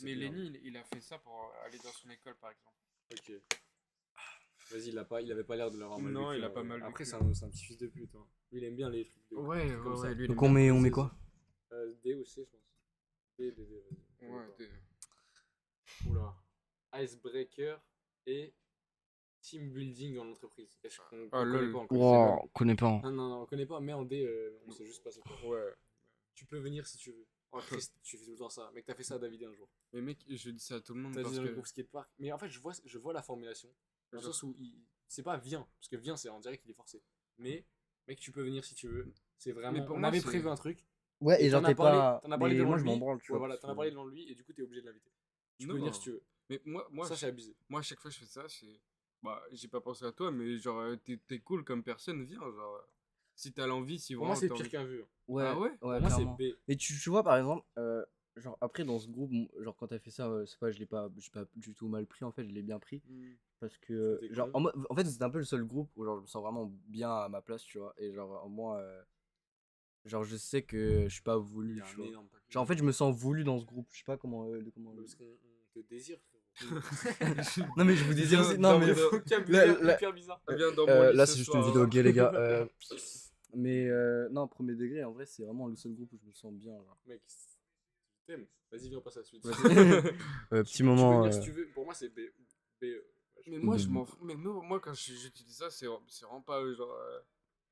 S2: Mais
S3: cette merde.
S2: Lenny, il a fait ça pour aller dans son école, par exemple.
S3: Ok. Vas-y, il avait pas l'air de l'avoir mal
S2: Non,
S3: vécu,
S2: il a
S3: en
S2: pas
S3: vrai.
S2: mal
S3: Après,
S2: vécu.
S3: c'est un petit fils de pute. Hein. Lui, il aime bien les trucs.
S2: Ouais,
S3: trucs comme ça.
S2: lui, il
S1: Donc
S2: aime
S1: on
S2: bien
S1: met
S2: poser-
S1: quoi?
S3: D ou C, je pense. D, vas-y.
S2: Ouais,
S3: Oula. Icebreaker et team building en entreprise. On
S2: Ah,
S3: connaît
S2: lol.
S3: pas encore.
S1: Wow, on connaît pas. Hein.
S3: Non, on connaît pas, mais en D, on sait juste pas c'est quoi.
S2: Ouais.
S3: Tu peux venir si tu veux. Oh, Chris, tu fais tout le temps ça. Mec, t'as fait ça à David un jour.
S2: Mais mec, je dis ça à tout le monde
S3: T'as
S2: parce
S3: dit dans le
S2: que.
S3: groupe skatepark. Mais en fait, je vois la formulation. Dans le
S2: Genre-
S3: sens où c'est pas viens. Parce que viens, c'est on dirait qu'il est forcé. Mais, mec, tu peux venir si tu veux. C'est vraiment.
S2: pour
S3: On
S2: moi,
S3: avait
S2: c'est-
S3: prévu un truc.
S1: Ouais, et genre
S3: t'en as
S1: t'es
S3: parlé-
S1: pas.
S3: T'en as parlé
S1: Mais
S3: devant
S1: moi je
S3: lui.
S1: m'en branle, tu
S3: Ouais,
S1: vois.
S3: voilà,
S1: parce
S3: t'en as
S1: que-
S3: parlé devant lui et du coup, t'es obligé de l'inviter. Tu peux
S2: Non.
S3: venir si tu veux.
S2: Mais moi,
S3: Ça, c'est abusé.
S2: moi, à chaque fois que je fais ça, c'est. Bah, j'ai pas pensé à toi, mais genre, t'es cool comme personne, viens. Genre, si t'as l'envie, si
S3: Pour
S2: vraiment
S3: moi, c'est
S2: t'as
S3: pire
S2: envie.
S3: qu'un vœu.
S1: Ouais,
S2: Ah ouais
S1: ouais,
S3: Pour moi, c'est
S1: clairement.
S3: B.
S1: Et tu vois, par exemple, genre après dans ce groupe, genre quand t'as fait ça, c'est pas, j'ai pas du tout mal pris en fait, je l'ai bien pris. Parce que,
S3: C'était
S1: genre,
S3: cool.
S1: en fait, c'était un peu le seul groupe où genre, je me sens vraiment bien à ma place, tu vois. Et genre, moi, genre, je sais que je suis pas
S3: Il
S1: voulu,
S3: y a
S1: tu
S3: un
S1: vois.
S3: énorme papier.
S1: Genre, en fait, je me sens voulu dans ce groupe, je sais pas comment.
S3: Parce qu'on te désire, frérot.
S1: Non, mais je vous disais aussi, non, mais.
S2: Viens dans-
S3: Vocabulaire
S1: là-
S3: hyper bizarre.
S2: Viens dans mon lit
S1: Là,
S2: ce
S1: c'est juste
S2: soir,
S1: une vidéo
S2: hein.
S1: gay, les gars. Mais non, premier degré, en vrai, c'est vraiment le seul groupe où je me sens bien. Genre.
S3: Mec, je t'aime. Vas-y, viens, on passe à la suite.
S1: Petit
S3: Tu peux
S1: moment.
S3: venir si tu veux. Pour moi, c'est B. B.
S2: Mais moi, je
S1: De-
S2: m'en fous. Mais moi, quand j'utilise ça, c'est vraiment pas genre.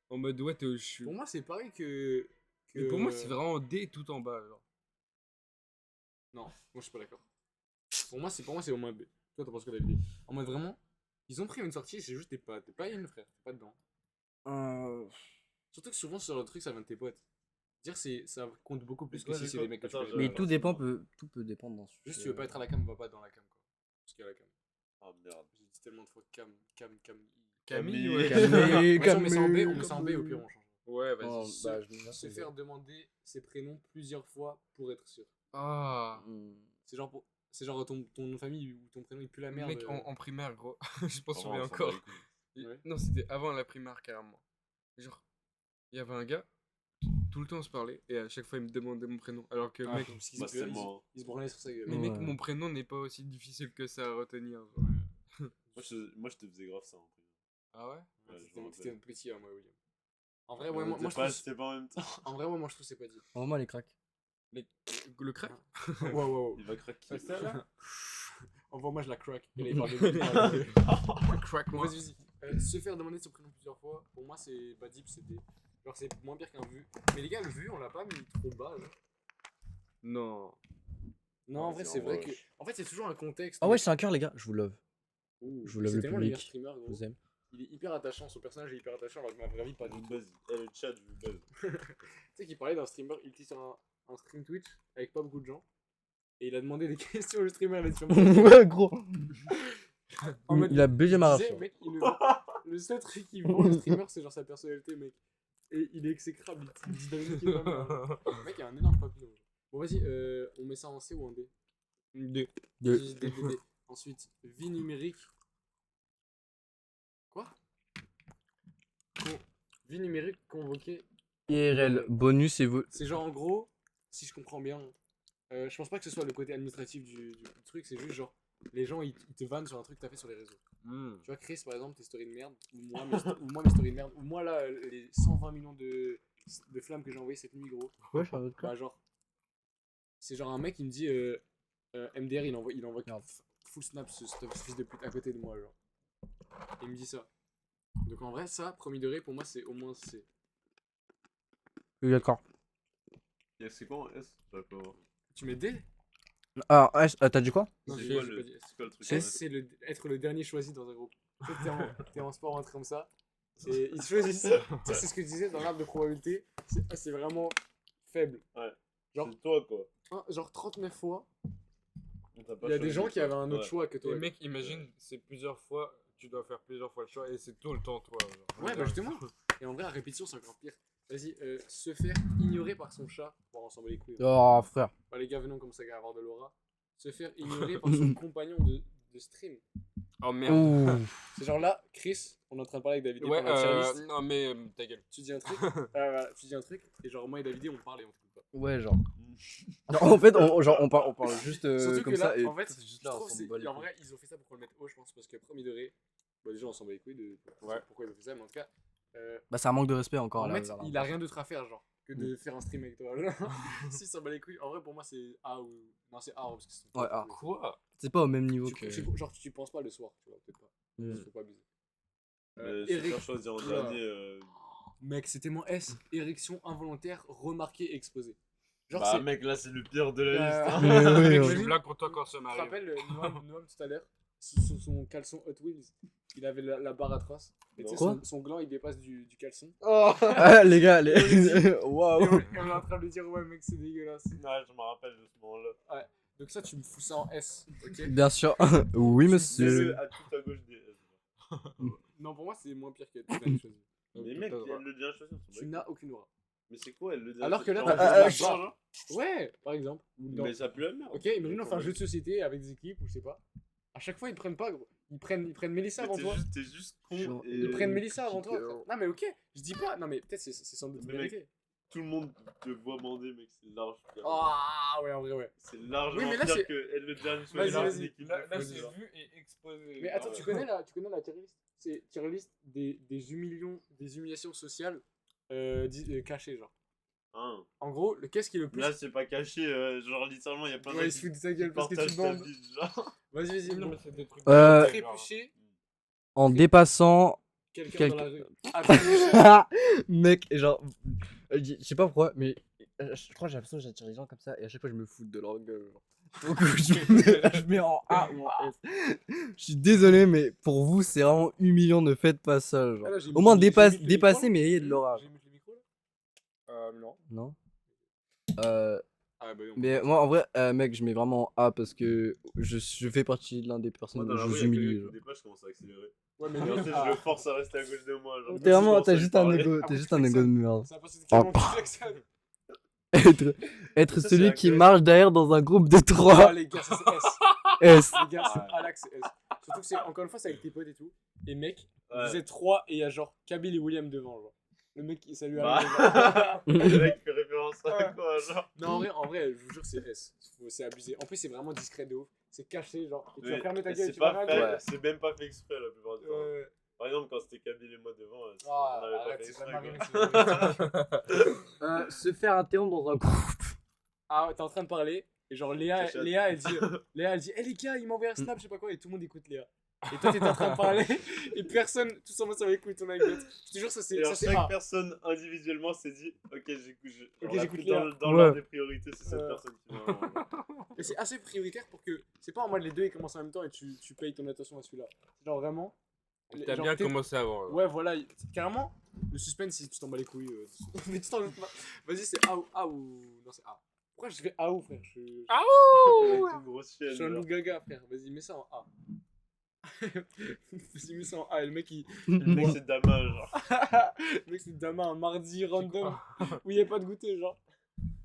S2: En mode, ouais, je suis.
S3: Pour moi, c'est pareil que.
S2: Mais pour moi, c'est vraiment D tout en bas. Genre.
S3: Non, moi, je suis pas d'accord. Pour moi, c'est au moins B. Toi, t'en penses quoi, David? En mode vraiment, ils ont pris une sortie, c'est juste t'es pas in, frère. T'es pas dedans. Surtout que souvent, sur le truc, ça vient de tes potes. Dire ça compte beaucoup plus que
S4: Moi,
S3: si
S4: j'ai
S3: c'est
S4: pas-
S3: des mecs que tu
S4: attends,
S3: connais.
S1: Mais
S3: pas.
S1: tout peut dépendre dans ce
S3: Juste, tu veux pas être à la cam, va pas dans la cam, quoi. Parce qu'il y a la cam.
S4: Ah merde.
S3: J'ai dit tellement de fois cam.
S2: Camille,
S4: Camille.
S2: ouais.
S3: Vas-y, on met ça en B, on met ça en B, au pire, on change.
S2: Ouais, vas-y.
S1: Oh,
S3: Se-
S1: bah, je me
S3: Se faire demander ses prénoms plusieurs fois pour être sûr.
S2: Ah.
S3: C'est genre ton nom de famille ou ton prénom il pue la merde.
S2: Mec, en primaire, gros. Je m'en
S4: Vraiment,
S2: souviens
S4: on s'en bat
S2: encore.
S4: les couilles.
S3: Ouais.
S2: Non, c'était avant la primaire, carrément. Genre, il y avait un gars, tout le temps on se parlait, et à chaque fois il me demandait mon prénom. Alors que, mec,
S3: parce qu'il
S4: Bah,
S3: se
S4: c'est
S3: il-
S4: moi.
S3: il se branlait sur sa gueule.
S2: mais mec,
S1: Ouais.
S2: mon prénom n'est pas aussi difficile que ça à retenir. Genre.
S4: Moi, je te faisais grave ça en primaire.
S2: Ah ouais?
S4: Ouais, je
S3: C'était
S4: m'en
S3: c'était
S4: rappelle.
S3: petit, hein, moi, William. En vrai, ouais, moi je trouve.
S4: C'était pas en même temps.
S3: En vrai, ouais, moi je trouve que c'est pas dit.
S1: Envoie-moi les cracks.
S2: Le crack?
S3: Wow.
S4: Il va craquer.
S3: Ah, ça, là Envoie-moi, je la crack. Et là, il parle de
S2: Crack
S3: Bon,
S2: moi.
S3: vas-y. Se faire demander son prénom plusieurs fois, pour moi, c'est pas deep, c'est D. Genre, c'est moins pire qu'un vu. Mais les gars, le vu, on l'a pas mis trop bas, là.
S2: Non.
S3: Non, en vrai, c'est vrai que. En fait, c'est toujours un contexte.
S1: Ah ouais, c'est un cœur, les gars, je vous love.
S3: Ouh,
S1: je vous love
S3: c'est
S1: le
S3: tellement
S1: public.
S3: meilleur streamer,
S1: Je
S3: gros.
S1: vous aime.
S3: Il est hyper attachant, son personnage est hyper attachant, alors que ma vraie vie, pas
S4: Je
S3: du
S4: vous
S3: tout.
S4: baise. Le chat, je vous baise.
S3: Tu sais qu'il parlait d'un streamer, il était sur un stream Twitch avec pas beaucoup de gens. Et il a demandé des questions au streamer, là,
S1: Ouais, gros.
S3: En mode,
S1: Il a baisé ma
S3: disait,
S1: race.
S3: mec, le seul truc qu'il vaut le streamer, c'est genre sa personnalité, mec. Et il est exécrable, il dit des trucs qui vont pas. Le mec, il a un énorme papillon. Bon, vas-y, on met ça en C ou en D?
S2: D.
S3: Vas-y, D. Ensuite, vie numérique. Quoi? Vie numérique convoquée.
S1: IRL, bonus et vous.
S3: C'est genre en gros, si je comprends bien, je pense pas que ce soit le côté administratif du truc, c'est juste genre les gens ils te vannent sur un truc que t'as fait sur les réseaux. Tu vois, Chris par exemple, tes stories de merde, ou moi mes stories de merde, ou moi là, les 120 millions de flammes que j'ai envoyées cette nuit, gros.
S1: Ouais, je suis un autre
S3: Bah, genre, c'est genre un mec il me dit MDR il envoie
S1: Merde.
S3: full snap ce fils de pute à côté de moi, genre. Et il me dit ça. Donc en vrai, ça, premier degré, pour moi c'est au moins C.
S1: D'accord.
S4: Et c'est quoi en S? D'accord.
S3: Tu mets D?
S1: Ah, t'as dit quoi?
S3: Non,
S4: C'est
S3: j'ai
S4: quoi
S3: pas
S4: le
S3: dit S.
S4: c'est quoi le truc en
S3: S,
S4: S?
S3: c'est être le dernier choisi dans un groupe. Tu sais, t'es en sport, un truc comme ça. Et ils choisissent. Tu sais, c'est ce que je disais dans l'arbre de probabilité. C'est vraiment faible. Genre-
S4: C'est toi quoi.
S3: Genre 39 fois,
S4: On t'a pas
S3: il y a des
S4: choisi,
S3: gens qui
S4: quoi.
S3: avaient un autre
S4: Ouais.
S3: choix que toi.
S2: Et mec, imagine, c'est plusieurs fois, tu dois faire plusieurs fois le choix, et c'est tout le temps toi. Genre.
S3: Ouais, bah justement. Et en vrai, la répétition, c'est encore pire. Vas-y, se faire ignorer par son chat. Bon, on s'en bat les couilles.
S1: Oh, frère.
S3: Bah, les gars, venons comme ça, à avoir de l'aura. Se faire ignorer par son compagnon de stream.
S2: Oh merde.
S1: Ouh.
S3: C'est genre là, Chris, on est en train de parler avec David.
S2: Ouais,
S3: pendant la tier list.
S2: non mais ta gueule.
S3: Tu dis un truc, voilà, tu dis un truc, et genre moi et David on parle et on t'écoute pas.
S1: Ouais, genre. Non, en fait, on parle juste
S3: Surtout
S1: comme
S3: que là,
S1: ça. Et
S3: en fait,
S1: juste
S3: je
S1: là, on
S3: trouve
S1: s'en
S3: c'est
S1: bat les
S3: en
S1: couilles.
S3: vrai ils ont fait ça pour le mettre haut, je pense, parce que premier degré, Bah, déjà, on s'en bat les couilles de pourquoi il a fait ça, mais en tout cas.
S1: Bah, c'est un manque de respect encore.
S3: En
S1: là,
S3: fait,
S1: vers
S3: il a rien d'autre à faire, genre, que de faire un stream avec toi. Genre. Si, s'en bat les couilles. En vrai, pour moi, c'est A ou. Non, c'est A, parce que c'est.
S1: Ouais, A.
S2: Quoi?
S1: C'est pas au même niveau
S3: Tu,
S1: que.
S3: genre, tu penses pas le soir, tu vois, peut-être pas.
S1: Mm.
S3: Faut pas abuser.
S4: Mais se
S3: Eric.
S4: faire choisir en
S3: Oula.
S4: dernier.
S3: Mec, c'était mon S. Érection involontaire, remarquée, exposée. Genre,
S4: Bah,
S3: c'est.
S4: mec, là, c'est le pire de la liste. hein.
S1: Mais oui,
S2: Mec,
S1: ouais.
S2: je suis là pour toi quand ça
S3: Tu te
S2: m'arrive.
S3: rappelles Noam tout à l'heure, sous son caleçon Hot Wheels, il avait la barre atroce. Et tu sais,
S1: Quoi
S3: son gland il dépasse du caleçon.
S1: Ah, les gars, les.
S3: Et
S1: Waouh!
S3: on est en train de lui dire, ouais, mec, c'est dégueulasse.
S4: Ouais, je me rappelle de ce moment-là.
S3: Donc, ça, tu me fous ça en S, ok?
S1: Bien sûr. Oui, monsieur.
S4: C'est à tout à gauche des S.
S3: Non, pour moi, c'est moins pire que tu l'as choisi.
S4: Mais mec, elle le dit à choisir.
S3: Tu n'as aucune aura.
S4: Mais c'est quoi, elle le dit
S3: Alors que là,
S4: genre,
S3: t'as
S4: juste
S3: juste
S4: la
S3: la
S4: barre, genre
S3: Ouais, par exemple. Ou dans-
S4: Mais ça pue la merde.
S3: Ok, imagine on fait un jeu de société avec des équipes ou je sais pas. À chaque fois, ils prennent pas, gros. Ils prennent Mélissa avant toi.
S4: T'es juste con.
S1: Genre,
S4: et
S3: Ils prennent Mélissa avant toi.
S4: critique,
S3: frère. Non, mais ok, je dis pas. Non, mais peut-être c'est sans doute
S4: Mais
S3: une
S4: mec,
S3: vérité.
S4: Tout le monde te voit bander, mec, c'est large.
S3: Ah, ouais, en vrai, ouais.
S4: C'est largement
S3: Oui, mais là,
S4: pire
S3: c'est-
S4: que elle le dernier
S3: Vas-y,
S4: choix.
S3: vas-y.
S2: Là,
S3: Vas-y,
S2: c'est
S3: genre.
S2: vu et exposé.
S3: Mais attends,
S2: Ah
S3: tu
S2: ouais.
S3: connais la tier list? C'est tier list des humiliations sociales cachées, genre.
S4: Hein.
S3: En gros, qu'est-ce qui est le plus.
S4: Là, c'est pas caché, genre littéralement, il y a plein de
S3: Ouais, il
S4: gens
S3: se fout de ta gueule
S4: qui
S3: parce que tu
S4: partagent ta
S3: bandes.
S4: vie, genre.
S3: Vas-y,
S2: Non,
S3: bon.
S2: mais c'est des trucs.
S3: Trébucher
S1: En dépassant.
S3: quelqu'un dans la rue. Ah, trébucher.
S1: Mec, genre. Je sais pas pourquoi, mais. Je crois que j'ai l'impression que j'attire les gens comme ça et à chaque fois je me fous de leur gueule. Genre. Donc je mets en A ou en S. Je suis désolé, mais pour vous, c'est vraiment humiliant. Ne faites pas ça. Genre.
S3: Ah, là, j'ai
S1: Au moins,
S3: mis- j'ai mis le micro,
S1: dépasser,
S3: là.
S1: mais ayez de l'aura.
S3: J'ai mis le micro là? Non.
S1: Non?
S3: Ah, bah non.
S1: Mais moi, en vrai, mec, je mets vraiment A parce que je fais partie de l'un des
S4: Moi,
S1: personnes
S4: dans
S1: où
S4: la
S1: je
S4: rue,
S1: vous
S4: il y a
S1: humilie.
S4: quelqu'un
S1: Genre.
S4: qui dépasse, je commence à accélérer.
S3: Ouais, mais
S4: Et
S3: lui,
S4: ensuite, je le force à rester à gauche de moi. Genre.
S1: T'es vraiment,
S4: Je commence à
S1: t'as
S4: lui
S1: juste un
S4: parler.
S1: ego,
S3: Ah,
S1: t'as
S3: ouais,
S1: juste
S3: tu
S1: un ego de
S3: flexes.
S1: merde.
S3: C'est parce que carrément tu flexes.
S1: Être
S4: Ça,
S1: celui
S4: c'est
S1: qui
S4: agressif.
S1: marche derrière dans un groupe de
S3: Ah,
S1: 3.
S3: les gars, ça c'est S.
S1: S.
S3: Les gars, sur Alax, c'est S. Surtout que c'est, encore une fois, c'est avec tes potes et tout. Et mec,
S4: Ouais.
S3: vous êtes 3 et il y a genre Kabil et William devant. Genre. Le mec, ça lui
S4: Bah.
S3: arrive. genre.
S4: Le mec fait référence à
S3: Ouais.
S4: quoi, genre.
S3: Non, en vrai, je vous jure, c'est S. C'est abusé. En plus, c'est vraiment discret de ouf. C'est caché, genre. Et tu vas
S4: Mais
S3: fermer ta gueule et
S4: c'est
S3: tu vas
S4: pas
S3: rien dire.
S4: fait, c'est même pas fait exprès la plupart du temps. Par exemple, quand c'était Kabil et moi devant,
S3: Ah,
S4: on avait pas
S3: arrête,
S4: fait
S3: c'est
S4: exprès.
S3: jamais
S4: quoi.
S3: arrivé.
S1: Se faire interrompre dans un groupe.
S3: Ah, ouais, t'es en train de parler. Et genre, Léa,
S4: Cachette.
S3: elle dit, hé les gars, il m'a envoyé un snap, je sais pas quoi. Et tout le monde écoute Léa. Et toi, t'étais en train de parler. Et personne, tout simplement, ça va écouter ton anecdote. Je te jure, ça
S4: Et
S3: c'est
S4: alors,
S3: A.
S4: chaque personne individuellement s'est dit, ok, j'écoute.
S3: Ok,
S4: la-
S3: j'écoute
S4: dans
S3: Léa.
S4: dans
S1: Ouais.
S4: l'ordre des priorités, c'est cette
S3: Ouais.
S4: personne qui m'a.
S3: Mais c'est assez prioritaire pour que. C'est pas en mode les deux ils commencent en même temps et tu payes ton attention à celui-là. C'est genre vraiment.
S2: T'as
S3: genre,
S2: bien
S3: t'es-
S2: commencé avant. là.
S3: Ouais, voilà. Carrément, le suspense, si tu t'en bats les couilles. Mais tu t'en doutes pas. Vas-y, c'est A ou. Non, c'est A. Pourquoi je fais A ou frère?
S4: Avec une grosse
S3: Je
S4: chienne.
S3: suis un
S4: genre.
S3: loup gaga, frère. Vas-y, mets ça en A. Vas-y, mets ça en A. Et le mec, il.
S4: Le mec, c'est Dama, genre.
S3: Le mec, c'est demain un mardi random où il n'y a pas de goûter, genre.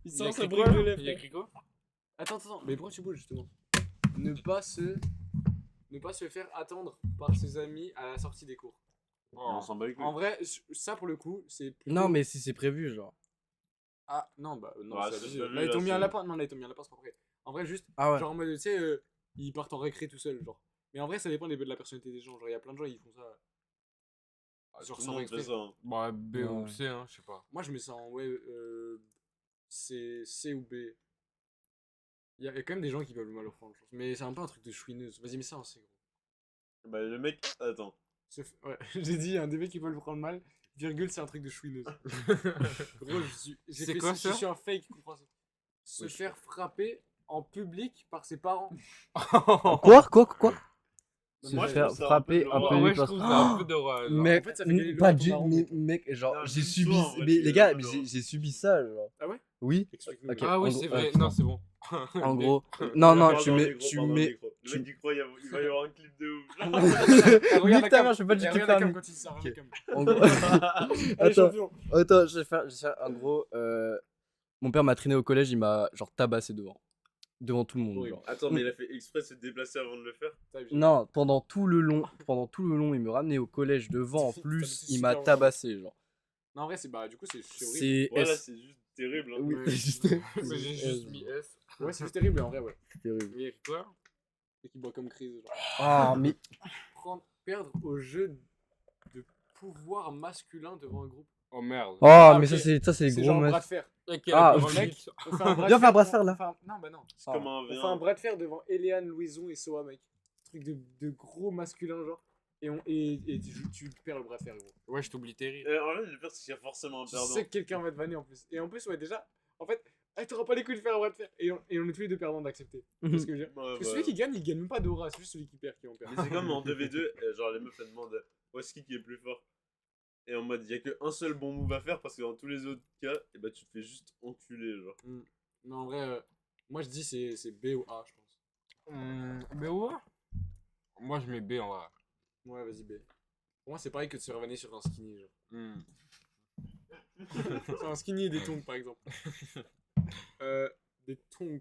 S3: Il
S2: Il y a
S3: sort sa
S2: écrit
S3: brique
S2: quoi
S3: de lait,
S2: Il y a
S3: frère.
S2: écrit quoi
S3: Attends. Mais pourquoi tu bouges justement? Ne pas se faire attendre par ses amis à la sortie des cours.
S4: On s'en bat les couilles.
S3: En vrai, ça pour le coup, c'est plutôt...
S1: Non, mais si c'est prévu, genre.
S3: Ah, non, bah non,
S4: Ouais,
S3: c'est
S4: c'est
S3: abusé.
S4: prévu,
S3: Là, ils
S4: là,
S3: t'ont mis un
S4: c'est-
S3: lapin. Non, là, ils t'ont mis un lapin, c'est pas vrai. En vrai, juste,
S1: Ah ouais.
S3: genre en mode, tu sais, ils partent en récré tout seuls, genre. Mais en vrai, ça dépend de la personnalité des gens. Genre, il y a plein de gens, ils font ça. Genre,
S4: Tout
S3: sans
S4: le monde
S3: exprès.
S4: fait ça. hein.
S2: Bah, B ou
S1: Ouais.
S2: C, hein, je sais pas.
S3: Moi, je mets ça en, ouais, C ou B. Il y a quand même des gens qui peuvent le mal le prendre, je pense. Mais c'est un peu un truc de chouineuse. Vas-y, mets ça en C, gros.
S4: Bah, le mec, attends.
S3: Ouais, j'ai dit, un des mecs qui peut le prendre mal, virgule, c'est un truc de chouineuse. Gros,
S2: C'est quoi ça
S3: je suis un fake, comprends ça. Se faire frapper en public par ses parents.
S1: Quoi? Se
S4: Moi, je
S1: faire
S4: trouve ça
S1: frapper
S4: un
S1: un
S4: peu
S1: peu
S2: Ouais,
S1: lui
S2: je
S1: par-
S2: trouve ça un peu d'horreur. genre.
S1: Mec,
S3: En fait, ça fait gagner le
S1: pas
S3: droit à ton
S1: du
S3: daron,
S1: mais,
S3: mec.
S1: mec, genre,
S4: Non,
S1: j'ai
S4: dis-toi,
S1: subi.
S4: en vrai,
S1: Mais
S4: tu
S1: les
S4: es
S1: gars,
S4: là, genre.
S1: j'ai subi ça, genre.
S3: Ah ouais?
S1: Oui.
S3: Explique-nous.
S1: Ok.
S3: mec.
S2: Ah oui,
S1: en
S2: c'est
S1: gros,
S2: vrai.
S1: attends.
S2: Non, c'est bon.
S1: En gros.
S4: Parle
S1: Non,
S4: dans
S1: tu
S4: le
S1: mets.
S4: micro,
S1: Tu
S4: parle dans le
S1: mets.
S4: micro. Le mec, il croit, il va y avoir un clip de ouf.
S3: Ah,
S1: Nique
S3: regarde la
S1: ta
S3: cam.
S1: mère, je fais pas du
S3: Eh,
S1: clip
S3: regarde la cam
S1: fermé.
S3: quand il sort,
S1: Ok.
S3: regarde la cam.
S1: En gros.
S3: Allez,
S1: Attends,
S3: champion.
S1: attends, je vais faire en gros. Mon père m'a traîné au collège, il m'a genre tabassé devant tout le monde.
S3: Horrible.
S1: Genre.
S4: Attends, mais il a fait exprès de se déplacer avant de le faire.
S3: T'as vu.
S1: Non, pendant tout le long, il me ramenait au collège devant en
S3: Putain,
S1: plus,
S3: c'est
S1: il
S3: super
S1: m'a
S3: horrible.
S1: tabassé, genre.
S3: Non, en vrai, c'est bah, du coup, c'est horrible.
S1: C'est
S4: Voilà,
S1: S.
S4: c'est juste terrible. Hein.
S1: Oui,
S3: Ouais.
S1: c'est juste.
S2: Mais j'ai juste mis S.
S3: Ouais, c'est juste terrible, en vrai, ouais.
S1: C'est terrible.
S2: Il y a écrit quoi
S3: Et qui boit comme crise, genre.
S1: Ah, mais.
S3: Prendre. perdre au jeu de pouvoir masculin devant un groupe.
S2: Oh merde.
S1: Oh, mais
S3: ok.
S1: ça, c'est
S3: C'est
S1: gros
S3: genre un bras
S1: mecs.
S3: de fer.
S2: Ok,
S1: Ah,
S2: d'accord,
S3: mec,
S2: mec.
S3: on fait un bras
S1: Viens, on fait un bras de
S3: devant-
S1: fer, là.
S3: Non, bah non.
S4: C'est comme un
S3: On fait
S4: V1.
S3: un bras de fer devant Eliane, Louison et Soa, mec. Truc de gros masculin, genre. Et tu perds le bras de fer, gros.
S2: Ouais, je t'oublie Terry.
S4: Et en fait, le pire, c'est qu'il y a forcément un
S3: Tu
S4: perdant.
S3: sais que quelqu'un va te vanner en plus. Et en plus, ouais, déjà, en fait, t'auras pas les couilles de faire un bras de fer. Et on est tous les deux perdants d'accepter. Tu vois ce que je veux dire?
S4: Ouais,
S3: Parce que
S4: ouais.
S3: celui qui gagne, il gagne même pas d'aura. C'est juste celui qui perd qui en perd.
S4: Mais c'est comme en 2v2, genre les meufs elles demandent où est-ce qui est plus fort. Et en mode, il y a qu'un seul bon move à faire parce que dans tous les autres cas, et bah tu te fais juste enculer, genre.
S3: Non, en vrai, moi je dis c'est B ou A, je pense.
S2: B ou A? Moi, je mets B en vrai.
S3: Ouais, vas-y, B. Pour moi, c'est pareil que de se faire vanner sur un skinny, genre. Sur un skinny et des tongs, par exemple. Des tongs.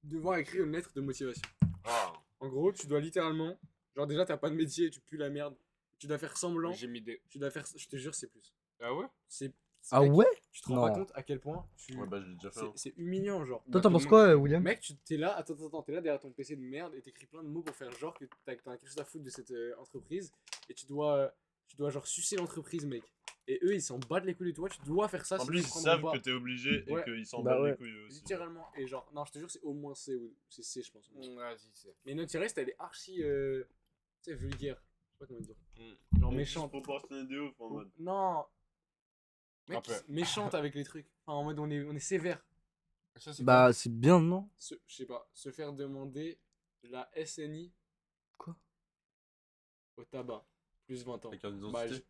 S3: Devoir écrire une lettre de motivation.
S2: Ah,
S3: En gros, tu dois littéralement. Genre, déjà, t'as pas de métier, tu pues la merde. Tu dois faire semblant.
S2: j'ai mis D.
S3: Tu dois faire. Je te jure, c'est plus.
S2: Ah ouais?
S1: Ah
S3: mec,
S1: ouais?
S3: Tu te rends pas
S1: Non.
S3: compte à quel point
S4: Ouais, bah je l'ai déjà fait. hein.
S3: c'est humiliant, genre.
S1: Toi, t'en penses quoi, William?
S3: Mec, t'es là, attends, t'es là derrière ton PC de merde et t'écris plein de mots pour faire genre que t'as quelque chose à foutre de cette entreprise et tu dois genre sucer l'entreprise, mec. Et eux, ils s'en battent les couilles de toi, tu dois faire ça
S4: En
S3: sinon
S4: plus, ils
S3: prendront
S4: savent
S3: pas.
S4: que t'es obligé et
S3: Ouais.
S4: qu'ils s'en
S1: Bah
S4: battent
S1: ouais.
S4: les couilles eux aussi.
S3: Littéralement. Et genre, non, je te jure, c'est au moins C ou c'est C, je pense.
S2: Vas-y, c'est.
S3: Mais notre reste, elle est archi, tu sais, vulgaire. Je sais pas comment dire.
S2: Mm.
S3: Genre
S4: Donc,
S3: méchante.
S4: proportionné de ouf en mode.
S3: Non. Mec,
S2: Un peu.
S3: méchante avec les trucs. Enfin, en mode, on est sévère.
S2: Ça, c'est
S1: Bah, c'est bien, non?
S3: Je sais pas, se faire demander la SNI.
S1: Quoi?
S3: Au tabac. Plus 20 ans.
S4: Avec un
S3: Bah,
S4: identité.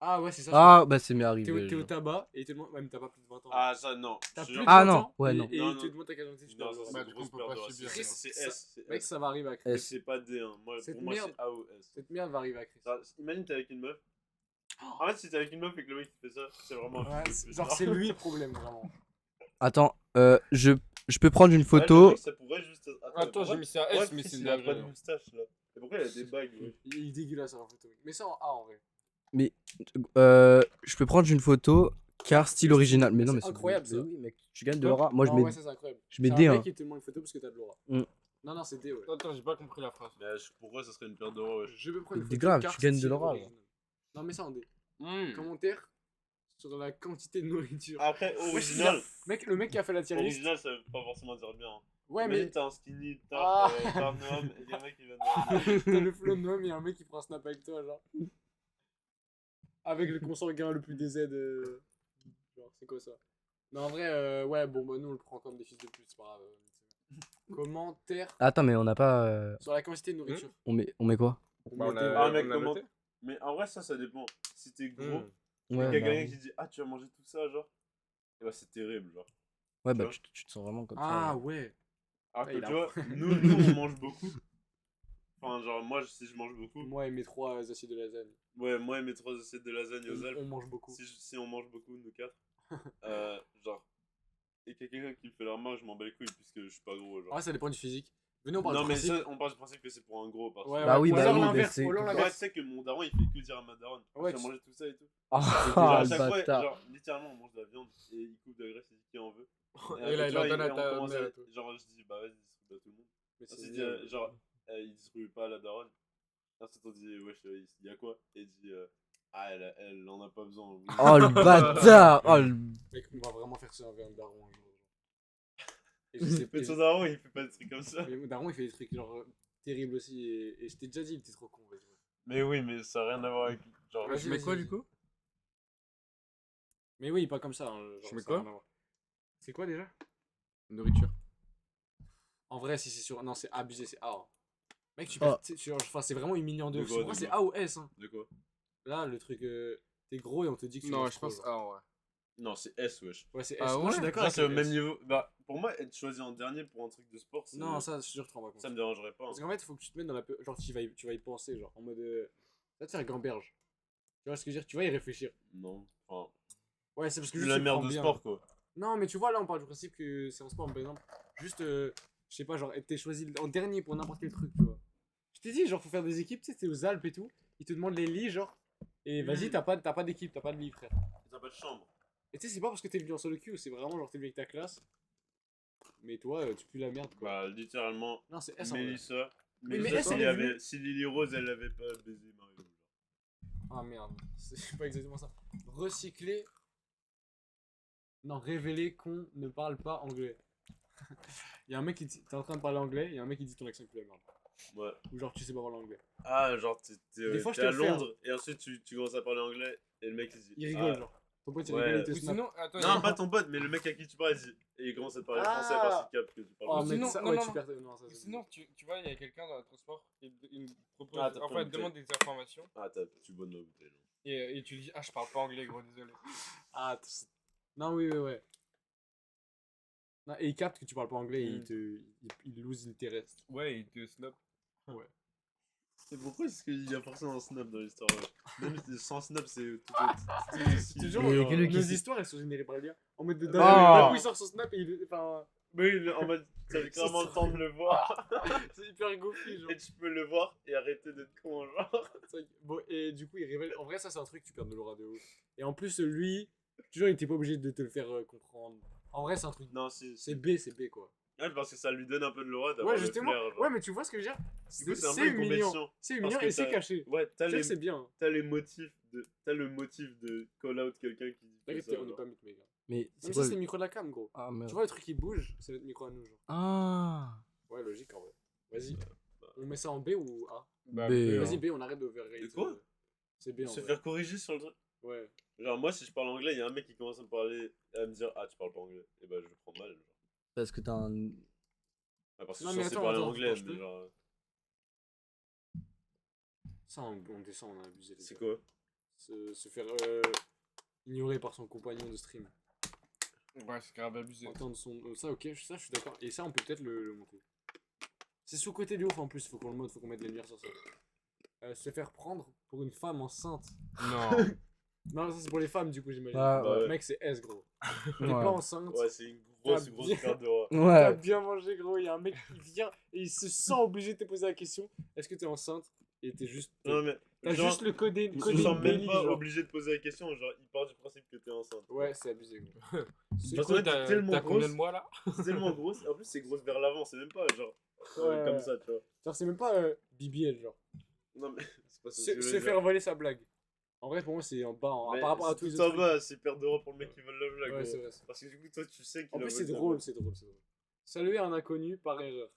S3: Ah ouais, c'est ça.
S1: Ah, bah, c'est m'est
S3: T'es
S1: arrivé.
S3: au
S1: genre.
S3: tabac et il te demande. Ouais, mais t'as pas plus de 20 ans.
S4: Ah, ça non.
S3: T'as
S4: Je te
S3: plus
S4: jure.
S3: de
S1: Ah
S3: 20
S1: non,
S3: ans.
S1: ouais,
S3: et,
S1: non.
S3: Et
S4: Non,
S3: il te
S4: non.
S3: demande ta carte d'identité. tu
S4: Non,
S3: dois
S4: ça,
S3: l'avoir.
S4: c'est
S2: Bah,
S4: une
S2: du coup,
S4: grosse
S2: on peut
S4: perte
S2: pas
S4: de
S2: subir,
S4: racisme.
S2: alors.
S4: C'est
S3: Ça-
S4: S. C'est
S3: Mec,
S4: S.
S3: ça va arriver à Chris.
S1: S.
S4: C'est pas D1. Moi,
S3: Cette
S4: pour moi,
S3: merde-
S4: c'est A ou S.
S3: Cette merde va arriver à Chris.
S4: Genre, imagine t'es avec une meuf. En fait, si t'es avec une meuf et que le mec il fait ça, c'est vraiment.
S3: Ouais, genre, c'est lui le problème, vraiment.
S1: Attends, je peux prendre une
S4: Ouais,
S1: photo.
S4: le mec, ça pourrait juste.
S2: Attends, j'ai mis ça
S4: Ouais,
S2: S, mais
S4: Chris,
S2: c'est
S4: il
S2: une
S4: a pas de
S2: dinguerie.
S4: moustache là. Et pourquoi il a des bagues, ouais.
S3: Il est dégueulasse sur la photo. Mais ça en A en vrai.
S1: Je peux prendre une photo car style original. Mais non,
S3: C'est
S1: mais c'est
S3: incroyable,
S1: mais
S3: ça.
S1: oui, mec, tu gagnes de l'aura. Moi, je
S3: Non,
S1: mets.
S3: ouais, ça c'est incroyable.
S1: je mets
S3: C'est
S1: D,
S3: un
S1: hein.
S3: mec qui te demande une photo parce que t'as de l'aura.
S1: Mm.
S3: Non, c'est D, ouais.
S2: Attends, j'ai pas compris la phrase.
S4: Mais pourquoi ça serait une perte de roi, wesh.
S3: Je peux prendre une
S1: C'est
S3: photo
S1: grave,
S3: car
S1: tu gagnes de
S3: style
S1: l'aura,
S3: original. Non, mais ça en D.
S2: Mm.
S3: Commentaire sur la quantité de nourriture.
S4: Après, original.
S3: Mec, le mec qui a fait la tier list.
S4: Original, ça veut pas forcément dire bien.
S3: Ouais,
S4: Imagine
S3: mais
S4: t'as un skinny,
S3: Ah.
S4: t'as un homme et y'a un mec qui va te
S3: t'as le flow de homme et un mec qui prend un snap avec toi, genre. Avec le consanguin le plus DZ. Genre, c'est quoi ça? Mais en vrai, ouais, bon, bah nous on le prend comme des fils de pute, c'est pas grave. Commentaire
S1: Attends, mais on n'a pas.
S3: sur la quantité de nourriture.
S1: On met quoi?
S2: Bah, on
S3: Mettez-
S2: a,
S4: Ah, mec,
S2: on a
S4: comment-
S2: voté.
S4: Mais en vrai, ça dépend. Si t'es gros,
S2: Mm.
S4: et
S1: Ouais,
S4: qu'il y a
S1: bah,
S4: quelqu'un qui dit ah, tu vas manger tout ça, genre. Et bah, c'est terrible, genre.
S1: ouais, bah,
S4: vois.
S1: tu te sens vraiment comme
S3: Ah
S1: ça.
S3: ouais.
S4: Alors que
S3: Ouais, il a-
S4: tu vois, nous on mange beaucoup. Enfin, genre, moi, si je mange beaucoup,
S3: Moi et mes 3 assiettes de lasagne.
S4: ouais, moi et mes 3 assiettes de lasagne aux Alpes,
S3: On mange beaucoup.
S4: si on mange beaucoup, nous 4, genre, et qu'il y a quelqu'un qui me fait la remarque, je m'en bats les couilles puisque je suis pas gros, genre.
S3: Ouais, ça dépend du physique. Venez, on parle
S4: Non,
S3: du
S4: mais
S3: principe.
S4: ça, on part du principe que c'est pour un gros, parce que.
S3: Ouais,
S1: Bah oui,
S3: ou
S1: bah
S3: alors
S1: oui, mais
S3: l'inverse,
S1: c'est-
S3: ou alors
S4: Ouais,
S3: l'inverse.
S4: tu sais que mon daron il fait que dire à ma daronne
S3: Ouais,
S4: tu vas
S3: tu-
S4: manger tout ça et tout.
S1: Ah,
S4: Genre, à
S1: le
S4: chaque fois,
S1: bâtard.
S4: genre, littéralement, on mange de la viande et il coupe de la graisse, il dit qui en veut.
S2: Et là,
S4: après,
S2: il
S4: tu
S2: en
S4: vois,
S2: donne à
S4: on
S2: ta
S4: commence
S2: mère et tout.
S4: Genre, je dis, bah vas-y, distribue à tout le monde.
S3: Mais c'est
S4: Ensuite,
S3: nul.
S4: genre, il distribue pas à la daronne. Ensuite, on dit, wesh, il y a quoi? Et il dit, ah, elle en a pas besoin. Oui.
S1: Oh, le bâtard! Oh, le.
S3: Mec, on va vraiment faire ça avec un daron un jour. Et je sais pas.
S4: Mais ton daron, il fait pas des trucs comme ça.
S3: Mais mon daron, il fait des trucs genre terribles aussi. Et je t'ai déjà dit, il était trop con. Vas-y.
S4: Mais oui, mais ça a rien à voir avec. Genre,
S3: Vas-y,
S2: Je mets
S3: vas-y,
S2: quoi
S3: vas-y.
S2: du coup?
S3: Mais oui, pas comme ça. Hein, genre,
S2: Je mets
S3: ça a
S2: quoi
S3: rien à voir. C'est quoi déjà?
S2: Nourriture.
S3: En vrai, si c'est sur. Non, c'est abusé, c'est A. Hein. Mec, tu
S1: Ah.
S3: peux. Enfin, c'est vraiment humiliant de
S4: De
S3: ouf.
S4: quoi,
S3: Pour moi,
S4: de
S3: c'est
S4: quoi
S3: A ou S. Hein.
S4: de quoi?
S3: Là, le truc. T'es gros et on te dit que tu
S2: Non,
S3: manges
S2: je
S3: trop,
S2: pense
S3: genre.
S2: A, ouais.
S4: Non, c'est S, wesh.
S3: Ouais, c'est S.
S2: Ah
S3: Non, je suis
S2: ouais
S3: d'accord
S4: Ça,
S3: avec
S4: c'est au
S3: le
S4: même
S3: S.
S4: niveau. Bah, pour moi, être choisi en dernier pour un truc de sport, c'est.
S3: Non, ça, je suis sûr que tu t'en rends compte.
S4: Ça me dérangerait pas. hein.
S3: Parce qu'en fait, il faut que tu te mettes dans la. Genre, tu vas y penser, genre, en mode. Ça va te faire gamberge. Tu vois ce que je veux dire? Tu vas y réfléchir.
S4: Non. Enfin,
S3: Ouais, c'est parce que
S4: c'est
S3: juste.
S4: la
S3: tu
S4: merde
S3: prends
S4: de
S3: bien.
S4: sport, quoi.
S3: Non, mais tu vois, là, on parle du principe que c'est en sport, par exemple. Juste, je sais pas, genre, t'es choisi en dernier pour n'importe quel truc, tu vois. Je t'ai dit, genre, faut faire des équipes, tu sais, t'es aux Alpes et tout. Ils te demandent les lits, genre. Et vas-y, t'as pas d'équipe, t'as pas de lit, frère.
S4: T'as pas de chambre.
S3: Et tu sais, c'est pas parce que t'es venu en solo queue, c'est vraiment, genre, t'es venu avec ta classe. Mais toi, tu pues la merde, quoi.
S4: Bah, littéralement,
S3: Non, c'est S en vrai.
S4: Mélissa, Mais,
S3: mais
S4: ça,
S3: elle,
S4: s'il
S3: elle
S4: y
S3: est
S4: avait, si Lily Rose, elle avait pas baisé Mario.
S3: Ah merde, c'est pas exactement ça. Recycler. Non, révéler qu'on ne parle pas anglais. Il y a un mec qui dit, t'es en train de parler anglais, il y a un mec qui dit ton accent plus la merde.
S4: Ouais.
S3: Ou genre tu sais pas parler anglais.
S4: Ah, genre,
S3: Des fois, je
S4: t'es
S3: te
S4: à
S3: le fais, hein.
S4: Londres, et ensuite tu commences à parler anglais, et le mec il dit.
S3: Il rigole,
S4: ah,
S3: genre. Ton pote il
S4: ouais.
S3: rigole, il te
S2: Ou
S3: snap.
S2: sinon, attends,
S4: Non, pas ton pote, mais le mec à qui tu parles, il dit. Et il commence à te parler français parce qu'il capte que tu parles
S3: Oh,
S4: français.
S3: mec,
S2: sinon-
S3: ça,
S2: non,
S3: ouais,
S2: non,
S3: tu
S2: non.
S3: perds. Non, ça, c'est
S2: sinon, tu vois, il y a quelqu'un dans le transport, il me propose,
S4: Ah, t'as pris
S2: enfin,
S4: une
S2: il te demande des informations,
S4: Ah, tu bois de ma bouteille. Là.
S2: et tu lui dis, ah, je parle pas anglais, gros, désolé.
S3: Ah, non, oui, ouais. Non, et il capte que tu parles pas anglais et il lose l'intéresse.
S2: Ouais, il te snob.
S3: Ouais.
S4: C'est pourquoi est-ce qu'il y a forcément un snap dans l'histoire là. Même sans snap, c'est tout autre.
S3: Toujours,
S1: Il y a que lui qui
S3: nos
S1: sait.
S3: histoires elles sont générées par les liens. En mode de
S1: Ah.
S3: d'un coup il sort son snap et il. Enfin.
S4: Mais en mode, t'avais clairement le temps de le voir.
S3: C'est hyper goofy, genre.
S4: Et tu peux le voir et arrêter d'être con, genre.
S3: C'est vrai que- Bon, et du coup, il révèle. En vrai, ça, c'est un truc, tu perds de l'aura de ouf. Et en plus, lui, toujours, il était pas obligé de te le faire comprendre. En vrai, c'est un truc.
S4: Non,
S3: C'est B, quoi.
S4: Ouais, parce que ça lui donne un peu de l'aura d'avoir
S3: Ouais,
S4: le
S3: justement.
S4: flair. genre.
S3: Ouais, mais tu vois ce que je veux dire?
S4: Du coup, c'est un peu une
S3: mignon.
S4: compétition.
S3: C'est
S4: Parce
S3: mignon
S4: que
S3: et c'est
S4: t'as-
S3: caché.
S4: Ouais,
S3: C'est vrai que c'est bien.
S4: t'as le motif de call out quelqu'un qui dit
S3: T'inquiète,
S4: ça,
S3: on est
S4: genre.
S3: pas mythe, mec.
S1: Mais
S3: Même
S1: c'est
S3: ça,
S1: quoi
S3: c'est le micro de la cam, gros.
S1: Ah
S3: Tu
S1: merde.
S3: vois, le truc qui bouge, c'est notre micro à nous, genre.
S1: Ah.
S3: Ouais, logique en vrai. Vas-y. On met ça en B ou A?
S2: Bah,
S1: B,
S2: peu,
S3: Vas-y,
S2: hein.
S3: B, on arrête d'overrate.
S4: De quoi
S3: C'est B en
S4: Se
S3: vrai.
S4: faire corriger sur le truc.
S3: Ouais.
S4: Genre, moi, si je parle anglais, il y a un mec qui commence à me parler, à me dire, ah, tu parles pas anglais. Et bah, je le prends mal. Genre.
S1: Parce que t'as un.
S4: Ah, parce que
S3: Non,
S4: je suis
S3: mais
S4: censé
S3: attends,
S4: parler
S3: attends,
S4: anglais,
S3: attends, je
S4: mais
S3: peux
S4: genre.
S3: Ça, on descend, on a abusé. les
S4: C'est
S3: gars.
S4: quoi
S3: Se faire ignorer par son compagnon de stream.
S2: Ouais, c'est grave abusé.
S3: Entendre son. Ça, ok, ça, je suis d'accord. Et ça, on peut peut-être le monter. C'est sous-côté de ouf en plus, faut qu'on le mode, faut qu'on mette les lumières sur ça. Se faire prendre pour une femme enceinte.
S2: Non.
S3: Non, ça c'est pour les femmes du coup, j'imagine.
S1: Ah,
S4: ouais.
S3: Mec, c'est S, gros. T'es
S1: Ouais.
S3: pas enceinte.
S4: Ouais, c'est une
S3: T'as
S4: grosse
S3: bien-
S4: carte de roi.
S3: T'as
S1: Ouais.
S3: bien mangé, gros. Il y a un mec qui vient et il se sent obligé de te poser la question est-ce que t'es enceinte? Et t'es juste.
S4: Non, mais.
S3: T'as
S4: genre,
S3: juste le codé.
S4: il se
S3: codé
S4: sent même
S3: belly,
S4: pas
S3: genre.
S4: obligé de poser la question, genre, il part du principe que t'es enceinte.
S3: Ouais, c'est abusé, gros.
S4: Parce
S2: Du coup,
S4: qu'en fait,
S2: t'as
S4: c'est tellement
S2: combien de
S4: grosse.
S2: mois là?
S4: C'est tellement grosse. En plus, c'est grosse vers l'avant, c'est même pas genre.
S3: Ouais.
S4: Comme ça, tu vois.
S3: Genre, c'est même pas BBL, genre.
S4: Non, mais c'est pas ça.
S3: Se faire voler sa blague. En vrai, pour moi, c'est en bas, par rapport à tous les
S4: Tout en
S3: autres.
S4: bas, c'est perte de roi pour le mec qui vole la blague.
S3: Ouais,
S4: gros.
S3: c'est vrai.
S4: Parce que du coup, toi, tu sais qu'il
S3: En
S4: a
S3: plus,
S4: volé
S3: c'est
S4: ta
S3: drôle,
S4: blague.
S3: c'est drôle, c'est drôle. Saluer un inconnu par erreur.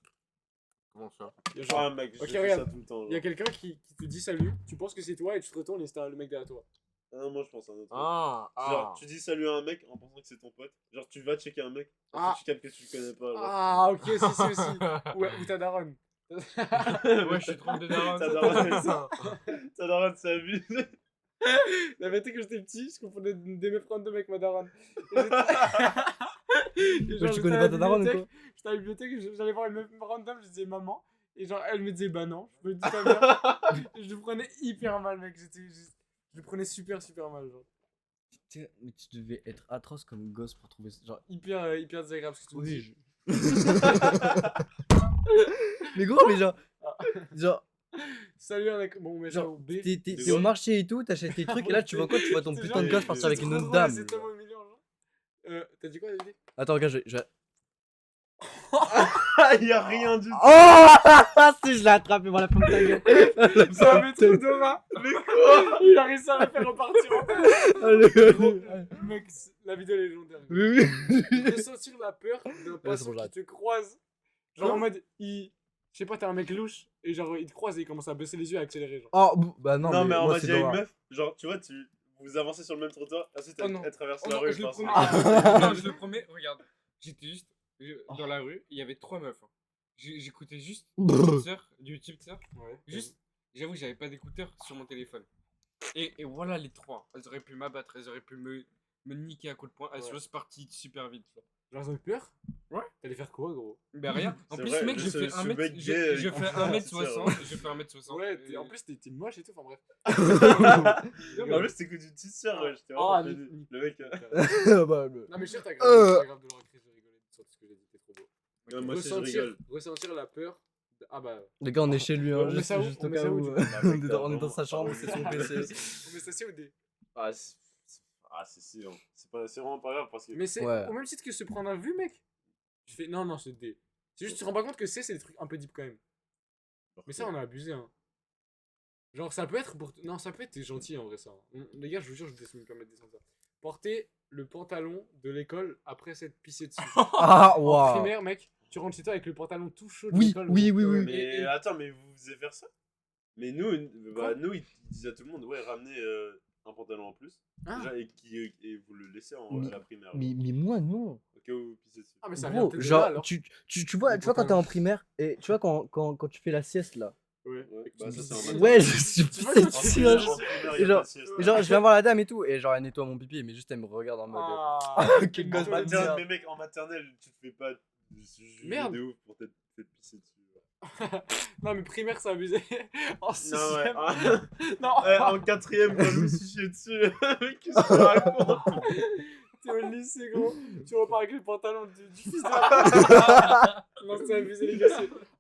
S2: Comment ça?
S3: Il y a genre,
S4: Ah, mec, je
S3: Ok,
S4: fais
S3: regarde.
S4: ça tout le temps.
S3: il y a
S4: genre.
S3: quelqu'un qui te dit salut, tu penses que c'est toi et tu te retournes et c'est le mec derrière toi.
S4: Ah non, moi, je pense à un autre.
S2: Ah,
S4: Genre, tu dis salut à un mec en pensant que c'est ton pote. Genre, tu vas checker un mec,
S3: Ah.
S4: tu captes que tu le connais pas. Genre.
S3: Ah, ok, c'est aussi. Ou ta daronne.
S2: Ouais, je suis trop de daron.
S4: Ta daronne, ta daronne s'abuse.
S3: La vérité que j'étais petit, je confondais des meufs random avec ma daronne. Et j'étais- Et genre,
S1: tu
S3: j'étais
S1: connais
S3: à
S1: pas
S3: la
S1: ta daronne ou
S3: bibliothèque,
S1: quoi?
S3: J'étais à la bibliothèque, j'allais voir une meuf random, je disais maman. Et genre, elle me disait bah non, je me dis ta mère. Et je le prenais hyper mal, mec. Je le prenais super mal, genre.
S1: Putain, mais tu devais être atroce comme gosse pour trouver. Genre.
S3: Hyper désagréable ce que tu me dis.
S1: Oui. Mais gros, mais genre. Genre.
S3: Salut avec. Bon, mais
S1: Genre,
S3: genre B.
S1: T'es au marché et tout, t'achètes tes trucs et là tu vois quoi? Tu vois ton
S3: C'est
S1: putain de
S3: genre-
S1: gosse partir avec
S3: c'est
S1: une
S3: trop
S1: autre
S3: drôle,
S1: dame.
S3: C'est
S1: genre.
S3: tellement humiliant, genre. T'as dit quoi, David?
S1: Attends, regarde,
S4: Ah, y a rien du tout.
S1: Oh si je l'ai attrapé, voilà, ferme ta gueule.
S3: Ça met trop Dora.
S4: Mais quoi
S3: Il a réussi à me faire repartir en fait.
S1: Allez,
S3: Gros,
S1: allez.
S3: mec, la vidéo est légendaire. gros.
S1: Oui, oui.
S3: Ressentir la peur d'un
S1: c'est
S3: passant
S1: bon,
S3: qui
S1: j'arrête.
S3: te croise. Genre en mode, je sais pas, t'es un mec louche et genre il te croise et il commence à baisser les yeux et à accélérer. Genre.
S1: Oh, bah non,
S4: Non, mais en
S1: moi
S4: mode,
S1: c'est
S4: y a une
S1: Dora.
S4: meuf, genre, tu vois, vous avancez sur le même trottoir, ensuite
S2: Oh non.
S4: elle traverse
S2: Oh
S4: la
S2: non,
S4: rue.
S2: je le
S4: passe.
S2: promets.
S1: Ah.
S2: Non, je le promets, regarde. J'étais juste dans la rue, il y avait 3 meufs. Hein. J'écoutais juste du YouTube, ça.
S3: Ouais.
S2: Juste, j'avoue, j'avais pas d'écouteurs sur mon téléphone. Et voilà les 3. Elles auraient pu m'abattre, elles auraient pu me niquer à coups de poing. Elles sont juste parties super vite. Genre.
S3: Genre ils ont eu peur.
S2: Ouais.
S3: T'allais faire quoi, gros?
S2: Ben rien. En
S4: C'est
S2: plus,
S4: vrai,
S2: mec, je
S4: ce-
S2: fais
S4: ce
S2: 1 mètre.
S4: mec gay,
S2: Je fais
S4: ah,
S2: 1m60. Je fais 1m60.
S3: Ouais,
S2: et-
S3: en plus t'es moche et tout, enfin bref.
S4: En plus, t'écoutes une petite sœur, ouais, j'étais
S3: Ah,
S4: vraiment pédé. Le mec.
S1: Bah,
S3: Non mais cher, t'as grave de leur écrire, j'ai rigolé sur ce que j'ai dit, t'es trop beau.
S4: Ouais, moi aussi, je rigole.
S3: Ressentir la peur. Ah bah.
S1: Les gars, on est chez lui, hein,
S3: On met
S1: juste,
S3: ça où
S1: juste
S3: On
S1: au
S3: met
S1: cas
S3: ça où,
S1: où.
S3: du coup
S1: On est dans sa chambre, c'est son PC.
S3: On met ça C ou D?
S4: Ah, c'est hein. C'est vraiment pas grave parce que.
S3: Mais c'est
S1: Ouais.
S3: au même titre que se prendre un vu, mec. Je fais non, c'est D. C'est juste, tu te rends pas compte que C, c'est des trucs un peu deep quand même. Mais ça, on a abusé, hein. Genre, ça peut être pour. Non, ça peut être gentil en vrai, ça. Les gars, je vous jure, je vais me permettre de descendre ça. Porter le pantalon de l'école après s'être pissé dessus.
S1: Ah,
S3: En
S1: waouh.
S3: primaire, mec, tu rentres chez toi avec le pantalon tout chaud de
S1: Oui,
S3: l'école.
S1: oui,
S3: gros.
S1: oui, oui.
S4: Mais
S3: Et-
S4: attends, mais vous faisiez faire ça? Mais nous,
S3: Quoi
S4: nous ils disaient à tout le monde, ouais, ramenez un pantalon en plus.
S3: Ah.
S4: Déjà, et vous le laissez
S1: Mais-
S4: à la primaire.
S1: Mais moi, non.
S4: Au cas où vous pissez dessus.
S3: Ah, mais ça vient
S1: Gros,
S3: peut-être de
S1: genre,
S3: là, alors.
S1: tu
S3: Les
S1: vois, quand t'es
S3: pantalons.
S1: en primaire, et tu vois, quand tu fais la sieste, là.
S3: Ouais.
S4: Ouais,
S3: Et que
S4: bah,
S3: tu
S4: ça,
S3: me
S4: c'est
S3: dis-
S4: un matin.
S1: Ouais, je suis
S3: Tu vois,
S1: pissé
S3: quand
S4: En
S3: tu
S1: dessus,
S3: fais
S1: un
S3: ça,
S1: jour.
S4: primaire,
S1: Et
S4: il y a
S1: genre-
S4: pas de sieste.
S1: Et genre, je viens voir la dame et tout, et genre, elle nettoie mon pipi, mais juste elle me regarde en mode.
S3: Ah,
S1: Quel gosse
S4: En
S1: de
S4: maternelle,
S1: merde.
S4: mais mec, en maternelle, tu te fais pas juger
S3: Merde.
S4: de ouf pour t'être fait pisser dessus.
S3: Non, mais primaire, c'est abusé. En
S4: Non, ouais.
S3: sixième.
S4: Ah,
S3: Non,
S4: ouais, en quatrième, quand je me suis chié dessus. Mais qu'est-ce que tu racontes?
S3: t'es au lycée, gros. Tu repars avec le pantalon du fils de la. Non, c'est abusé, les gars.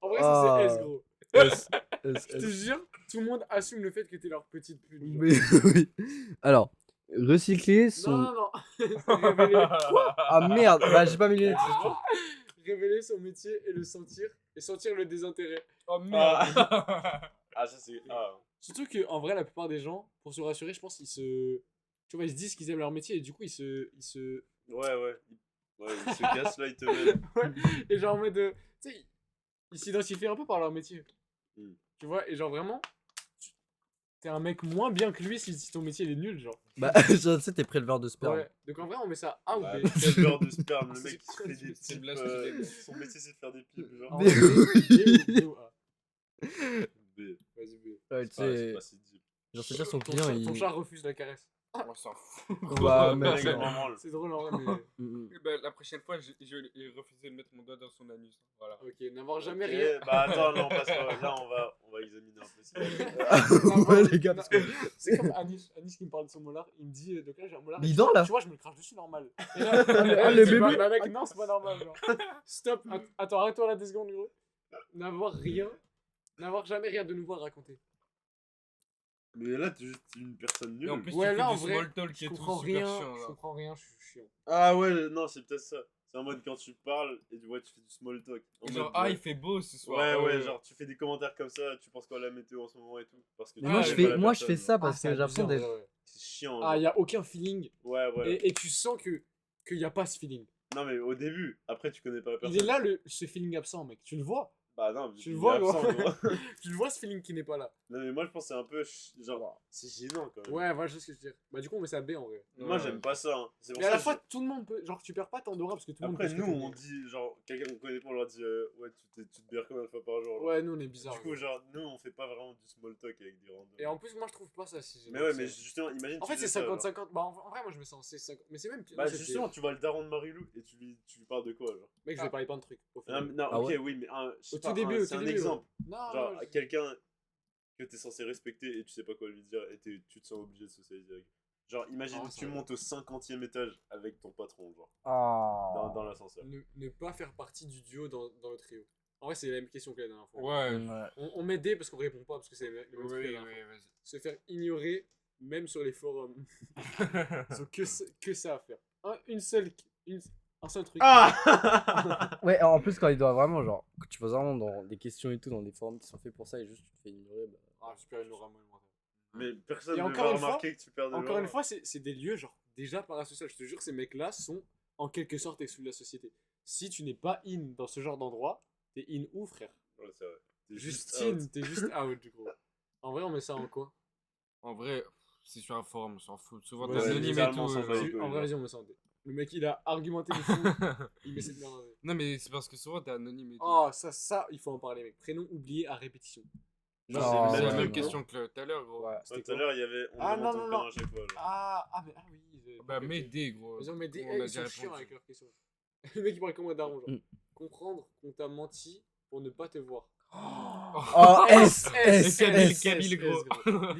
S3: En vrai, ça, c'est
S1: Ah.
S3: S, gros.
S1: S,
S3: Je te jure, tout le monde assume le fait que t'es leur petite pute. genre.
S1: Mais oui. Alors, recycler
S3: Non,
S1: son.
S3: non, non. Révéler.
S1: Ah merde, bah j'ai pas mis les lettres, c'est sûr.
S3: Révéler son métier et le sentir. Et sentir le désintérêt.
S2: Oh merde.
S4: Ah, ça, c'est. Ah.
S3: Surtout qu'en vrai, la plupart des gens, pour se rassurer, je pense qu'ils se. Tu vois, ils se disent qu'ils aiment leur métier et du coup, ils se.
S4: Ouais, ouais. Ouais, il se casse là, il te met.
S3: Ouais. Et genre en mode. Tu sais, ils s'identifient un peu par leur métier.
S4: Mm.
S3: Tu vois, et genre vraiment. T'es un mec moins bien que lui si ton métier il est nul, genre.
S1: Bah, je sais, t'es préleveur de sperme.
S3: Ouais. Donc en vrai, on met ça A ou
S4: Bah,
S3: B.
S4: préleveur de sperme, le
S3: C'est
S4: mec qui se
S3: quoi,
S4: fait
S3: tu-
S4: des
S3: c'est
S4: pipes.
S2: blasphème.
S4: Son métier, c'est de faire des pipes, genre.
S3: En
S1: Mais
S3: vrai, B ou A.
S4: B.
S3: Vas-y, B.
S1: Ouais, tu
S4: C'est
S1: sais,
S4: pas si deep.
S1: genre, c'est-à-dire son
S3: Ton
S1: client,
S3: chat,
S1: il.
S3: ton chat refuse la caresse.
S2: On s'en fout.
S1: Ouais,
S4: Le
S1: mec,
S4: mec,
S1: non.
S4: il m'en branle.
S3: C'est drôle en vrai, mais.
S1: Mm, mm.
S2: Eh ben, la prochaine fois, j'ai refusé de mettre mon doigt dans son anus. Voilà.
S3: Ok, n'avoir jamais
S4: Ok,
S3: rien.
S4: Bah attends, non, parce que là, on va examiner un peu ça.
S1: Ouais, les gars, parce que.
S3: C'est comme Anish qui me parle de son molar. Il me dit, donc là j'ai un molar.
S1: Mais il dort, là.
S3: Tu vois, je me le crache dessus normal. Et là,
S1: Ah,
S3: elle
S1: le
S3: dit,
S1: bébé.
S3: bah, mec, non, c'est pas normal. Genre. Stop, attends, arrête-toi là 2 secondes, gros. N'avoir jamais rien de nouveau à raconter.
S4: Mais là, t'es juste une personne
S2: Et en
S4: nulle.
S2: plus,
S3: Ouais,
S2: tu
S3: là,
S2: fais
S3: en
S2: du
S3: vrai,
S2: small talk
S3: Je
S2: et tout,
S3: comprends
S2: super
S3: rien,
S2: chiant,
S3: je
S2: là.
S3: comprends rien, je suis chiant.
S4: Ah ouais, non, c'est peut-être ça. C'est en mode quand tu parles et tu vois, tu fais du small talk. En
S2: Genre,
S4: mode,
S2: ah,
S4: ouais.
S2: il fait beau ce soir.
S4: Ouais,
S2: Ah
S4: ouais, genre tu fais des commentaires comme ça, tu penses quoi à la météo en ce moment et tout. Parce que
S1: Mais
S4: tu
S1: moi,
S2: Ah,
S1: je
S4: connais pas
S1: fais,
S4: la
S1: moi, je
S4: personne,
S1: fais ça
S4: genre.
S1: parce que j'ai l'impression d'être.
S4: C'est chiant.
S3: Ah,
S4: genre.
S3: y a aucun feeling.
S4: Ouais, ouais.
S3: Et tu sens qu'il y a pas ce feeling.
S4: Non, mais au début, après, tu connais pas la personne.
S3: Il est là, ce feeling absent, mec. Tu le vois.
S4: Bah non,
S3: Tu
S4: il
S3: le
S4: est
S3: vois, gros.
S4: absent, gros.
S3: Tu le vois, ce feeling qui n'est pas là.
S4: Non, mais moi, je pense que c'est un peu. Genre, c'est gênant quand même.
S3: Ouais, voilà, je sais ce que je veux dire. Bah, du coup, on met ça B en vrai.
S4: Moi, j'aime pas ça. Hein. C'est pour
S3: Mais à
S4: ça
S3: la
S4: que
S3: fois, tout le monde peut. Genre, tu perds pas ton aura parce que tout le monde
S4: Après,
S3: peut.
S4: nous,
S3: se
S4: on
S3: retenir.
S4: dit, genre, quelqu'un qu'on connaît pas, on leur dit, ouais, tu te bières combien de fois par jour? genre.
S3: Ouais, nous, on est bizarre.
S4: Du coup, genre, nous, on fait pas vraiment du small talk avec des randoms.
S3: Et en plus, moi, je trouve pas ça si
S4: Mais ouais, mais justement, imagine.
S3: En
S4: tu
S3: fait, c'est
S4: faisais ça, genre.
S3: 50-50. Bah, en vrai, moi, je me sens c'est 50. Mais c'est même.
S4: Bah,
S3: moi, c'était-
S4: justement, tu vois le daron de Marilou et tu lui parles de quoi, genre?
S3: Mec, je vais parler plein de trucs. Au
S4: Non,
S3: final.
S4: non,
S1: Ah
S4: ok,
S1: ouais.
S4: oui, mais je sais
S3: Au
S4: pas,
S3: tout début,
S4: c'est un
S3: ouais.
S4: exemple.
S3: Non,
S4: Genre,
S3: non,
S4: à quelqu'un que t'es censé respecter et tu sais pas quoi lui dire et tu te sens obligé de socialiser avec. Genre, imagine,
S3: Ah, ça
S4: tu
S3: va.
S4: montes au 50e étage avec ton patron, genre,
S1: Ah.
S4: dans l'ascenseur.
S3: ne pas faire partie du duo dans le trio. En vrai, c'est la même question que la dernière fois.
S2: Ouais.
S1: Ouais.
S3: On met D parce qu'on répond pas parce que c'est le même truc que la
S2: Oui,
S3: dernière fois.
S2: oui, vas-y.
S3: Se faire ignorer, même sur les forums. Ils ont que ça à faire. Un seul truc.
S4: Ah
S1: Ouais, en plus, quand il doit vraiment, genre, quand tu poses vraiment dans des questions et tout, dans des forums qui sont faits pour ça et juste tu te fais ignorer, bah.
S3: Ah, super, il aura moins.
S4: Mais personne
S3: Et
S4: ne
S3: encore
S4: va
S3: une fois-
S4: remarquer que tu perds de
S3: Encore
S4: l'or.
S3: une fois, c'est des lieux, genre, déjà parasocial. Je te jure, ces mecs-là sont en quelque sorte exclus de la société. Si tu n'es pas in dans ce genre d'endroit, t'es in où, frère?
S4: Ouais, c'est vrai. T'es
S3: Juste
S4: juste
S3: in,
S4: out.
S3: t'es juste out, du coup. En vrai, on met ça en quoi?
S2: En vrai, c'est sur un forum, on s'en fout. Souvent,
S3: Ouais,
S2: t'es
S3: c'est
S2: anonyme et
S4: littéralement
S2: tout.
S4: sans
S2: genre.
S4: valeur.
S3: En vrai, vas-y, on met ça en D. Le mec, il a argumenté de fou. Il met cette merde en D.
S2: Non, mais c'est parce que souvent, t'es anonyme et tout.
S3: Oh, ça, il faut en parler, mec. Prénom oublié à répétition.
S4: Genre,
S1: Oh,
S2: C'est la
S1: ouais,
S2: même
S1: non.
S2: question que tout à l'heure, gros.
S1: Ouais.
S4: Ouais,
S3: C'était
S4: tout à
S3: quoi?
S4: l'heure, il y avait. On
S3: Ah,
S4: demande
S3: non,
S4: ton
S3: non,
S4: prénom
S3: non.
S4: à chaque fois. genre.
S3: Ah, oui.
S2: Bah,
S3: ok,
S2: mais
S3: ok.
S2: D, gros.
S3: Vas-y, on met D.
S2: On
S3: Eh,
S2: a
S3: ils
S2: déjà
S3: sont chiants
S2: répondu.
S3: avec leurs questions. Le mec, il parle comme un daron, genre.
S1: Mm.
S3: Comprendre qu'on t'a menti pour ne pas te voir.
S1: Oh, S, S,
S2: Kabyle, gros.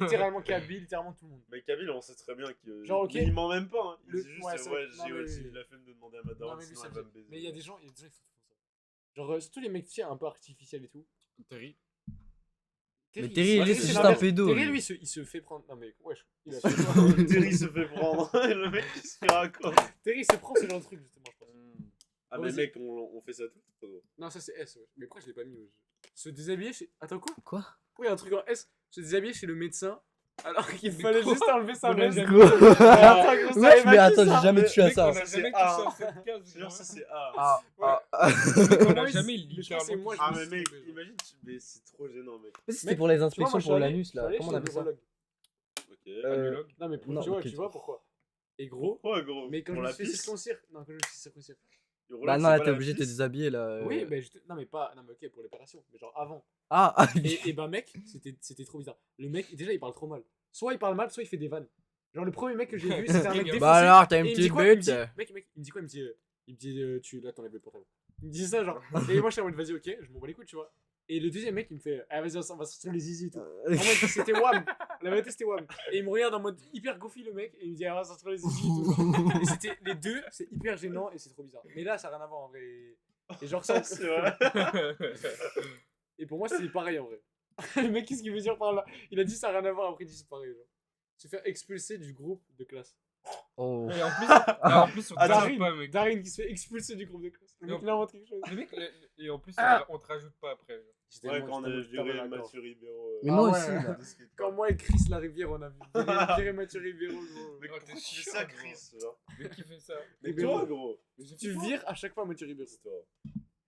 S3: Littéralement Kabyle, littéralement tout le monde.
S4: Mais Kabyle, on sait très bien que.
S3: Genre, ok.
S4: Mais il ment même pas. Hein. Il
S3: Le-
S4: dit juste,
S3: ouais, c'est
S4: ouais,
S3: vrai. Non,
S4: j'ai
S3: mais
S4: aussi
S3: oui.
S4: la flemme de demander à ma
S3: Non,
S4: daronne,
S3: mais lui,
S4: sinon
S3: ça
S4: elle
S3: me
S4: va me
S3: dit-
S4: baiser.
S3: Mais il y a des gens, ils font ça. Genre, surtout les mecs, tu sais, un peu artificiels et tout.
S2: Terry.
S1: Mais Terry, lui,
S3: Terry,
S1: c'est
S3: c'est
S1: juste un
S3: l'inverse.
S1: pédo.
S3: Terry,
S1: lui.
S3: lui, il se fait prendre. Non, mais wesh. Il a
S4: Terry se fait prendre. Et le mec, il se raconte.
S3: Terry, il se prend ce genre de truc, justement, je pense.
S4: Ah, mais
S3: Vas-y.
S4: mec, on fait ça tout.
S3: Non, ça c'est S, ouais. Mais pourquoi je l'ai pas mis wesh? Se déshabiller chez. Attends quoi?
S1: Quoi?
S3: Pourquoi il y a un truc en S? Se déshabiller chez le médecin alors qu'il
S2: Mais
S3: fallait
S2: quoi?
S3: juste enlever sa
S2: On a
S3: veste.
S2: jamais-
S3: Attends, gros, ça
S1: Wesh, mais
S3: évacue
S1: attends,
S3: ça.
S1: j'ai jamais touché à
S2: Mec,
S1: ça.
S2: on a
S4: c'est
S2: jamais
S4: A.
S2: touché à cette case.
S4: Genre, ça c'est A.
S1: Ah,
S3: Ouais.
S1: ah.
S2: Mec, on
S3: Moi,
S2: a
S3: il-
S2: jamais
S3: mais je pense que c'est
S2: littéralement
S3: moi,
S2: touché
S4: Ah,
S2: à
S4: mais
S2: cette
S4: mec,
S2: case.
S4: imagine, mais c'est trop gênant, mec.
S1: C'était
S3: Mec,
S1: pour les
S3: Tu vois,
S1: inspections
S3: moi, je suis
S1: pour
S3: allé-
S1: l'anus
S3: je suis
S1: là.
S3: allé
S1: Comment on
S3: chez
S1: appelle
S3: le
S1: ça?
S3: neurologue.
S4: Ok.
S2: Annulogue.
S3: Non, mais
S1: Non,
S3: tu vois,
S1: ok,
S3: tu vois pourquoi? Et gros,
S4: Pourquoi, gros?
S3: mais quand
S4: Pour
S3: je me
S4: la
S3: suis fait
S4: pisse
S3: circoncire. Non, quand je me suis fait circoncire.
S4: Le
S1: Bah
S4: Rolex,
S1: non,
S4: c'est
S1: là
S4: pas
S1: t'es
S4: la
S1: obligé de te
S4: pisse.
S1: déshabiller là.
S3: Oui, mais non, mais pas. Non, mais ok, pour l'opération. Mais genre avant.
S1: Ah,
S3: Et bah, mec, c'était trop bizarre. Le mec, déjà, il parle trop mal. Soit il parle mal, soit il fait des vannes. Genre, le premier mec que j'ai vu, c'était un mec défoncé.
S1: bah alors, t'as
S3: Et
S1: une
S3: il me dit
S1: petite
S3: quoi? Il me
S1: bite.
S3: dit, mec, il me dit quoi? Il me dit, là, t'enlèves le portable. Il me dit ça, genre. Et moi, je suis en mode, vas-y, ok, je m'en bats les couilles, tu vois. Et le deuxième mec, il me fait, ah, vas-y, on va sortir les zizi et tout. En mode, c'était Wham. La vérité, c'était Wham. Et il me regarde en mode hyper goofy, le mec, et il me dit, ah, on va sortir les zizi et tout. Et c'était les deux, c'est hyper gênant et c'est trop bizarre. Mais là, ça n'a rien à voir en vrai. Et genre, ça.
S4: C'est vrai.
S3: Et pour moi, c'est pareil en vrai. Le mec, qu'est-ce qu'il veut dire par là? Il a dit ça n'a rien à voir, après il dit c'est pareil. Genre. Se faire expulser du groupe de classe.
S1: Oh.
S2: Et en plus, on te
S4: Attends,
S2: rajoute pas, mec.
S3: Darine qui se fait expulser du groupe de classe. Le mec, il invente quelque chose.
S2: Le mec, et en plus, on te rajoute pas après. genre.
S3: J'étais
S4: Ouais,
S3: tellement-
S4: quand on
S3: j'étais
S4: a
S3: tellement putain
S4: viré
S3: d'accord.
S4: Mathieu Ribeiro.
S1: Mais
S3: Ah
S1: moi
S3: ouais.
S1: aussi là.
S3: Quand moi et Chris Larivière, on a viré Mathieu Ribeiro. gros.
S4: Mais
S2: Oh,
S4: pourquoi
S2: t'es
S4: tu fais
S2: chiant,
S4: ça,
S2: gros.
S4: Chris, genre?
S2: Mais qui fait ça?
S4: Mais
S3: Ribeiro.
S4: toi, gros.
S3: Tu vires à chaque fois Mathieu Ribeiro.
S4: C'est toi.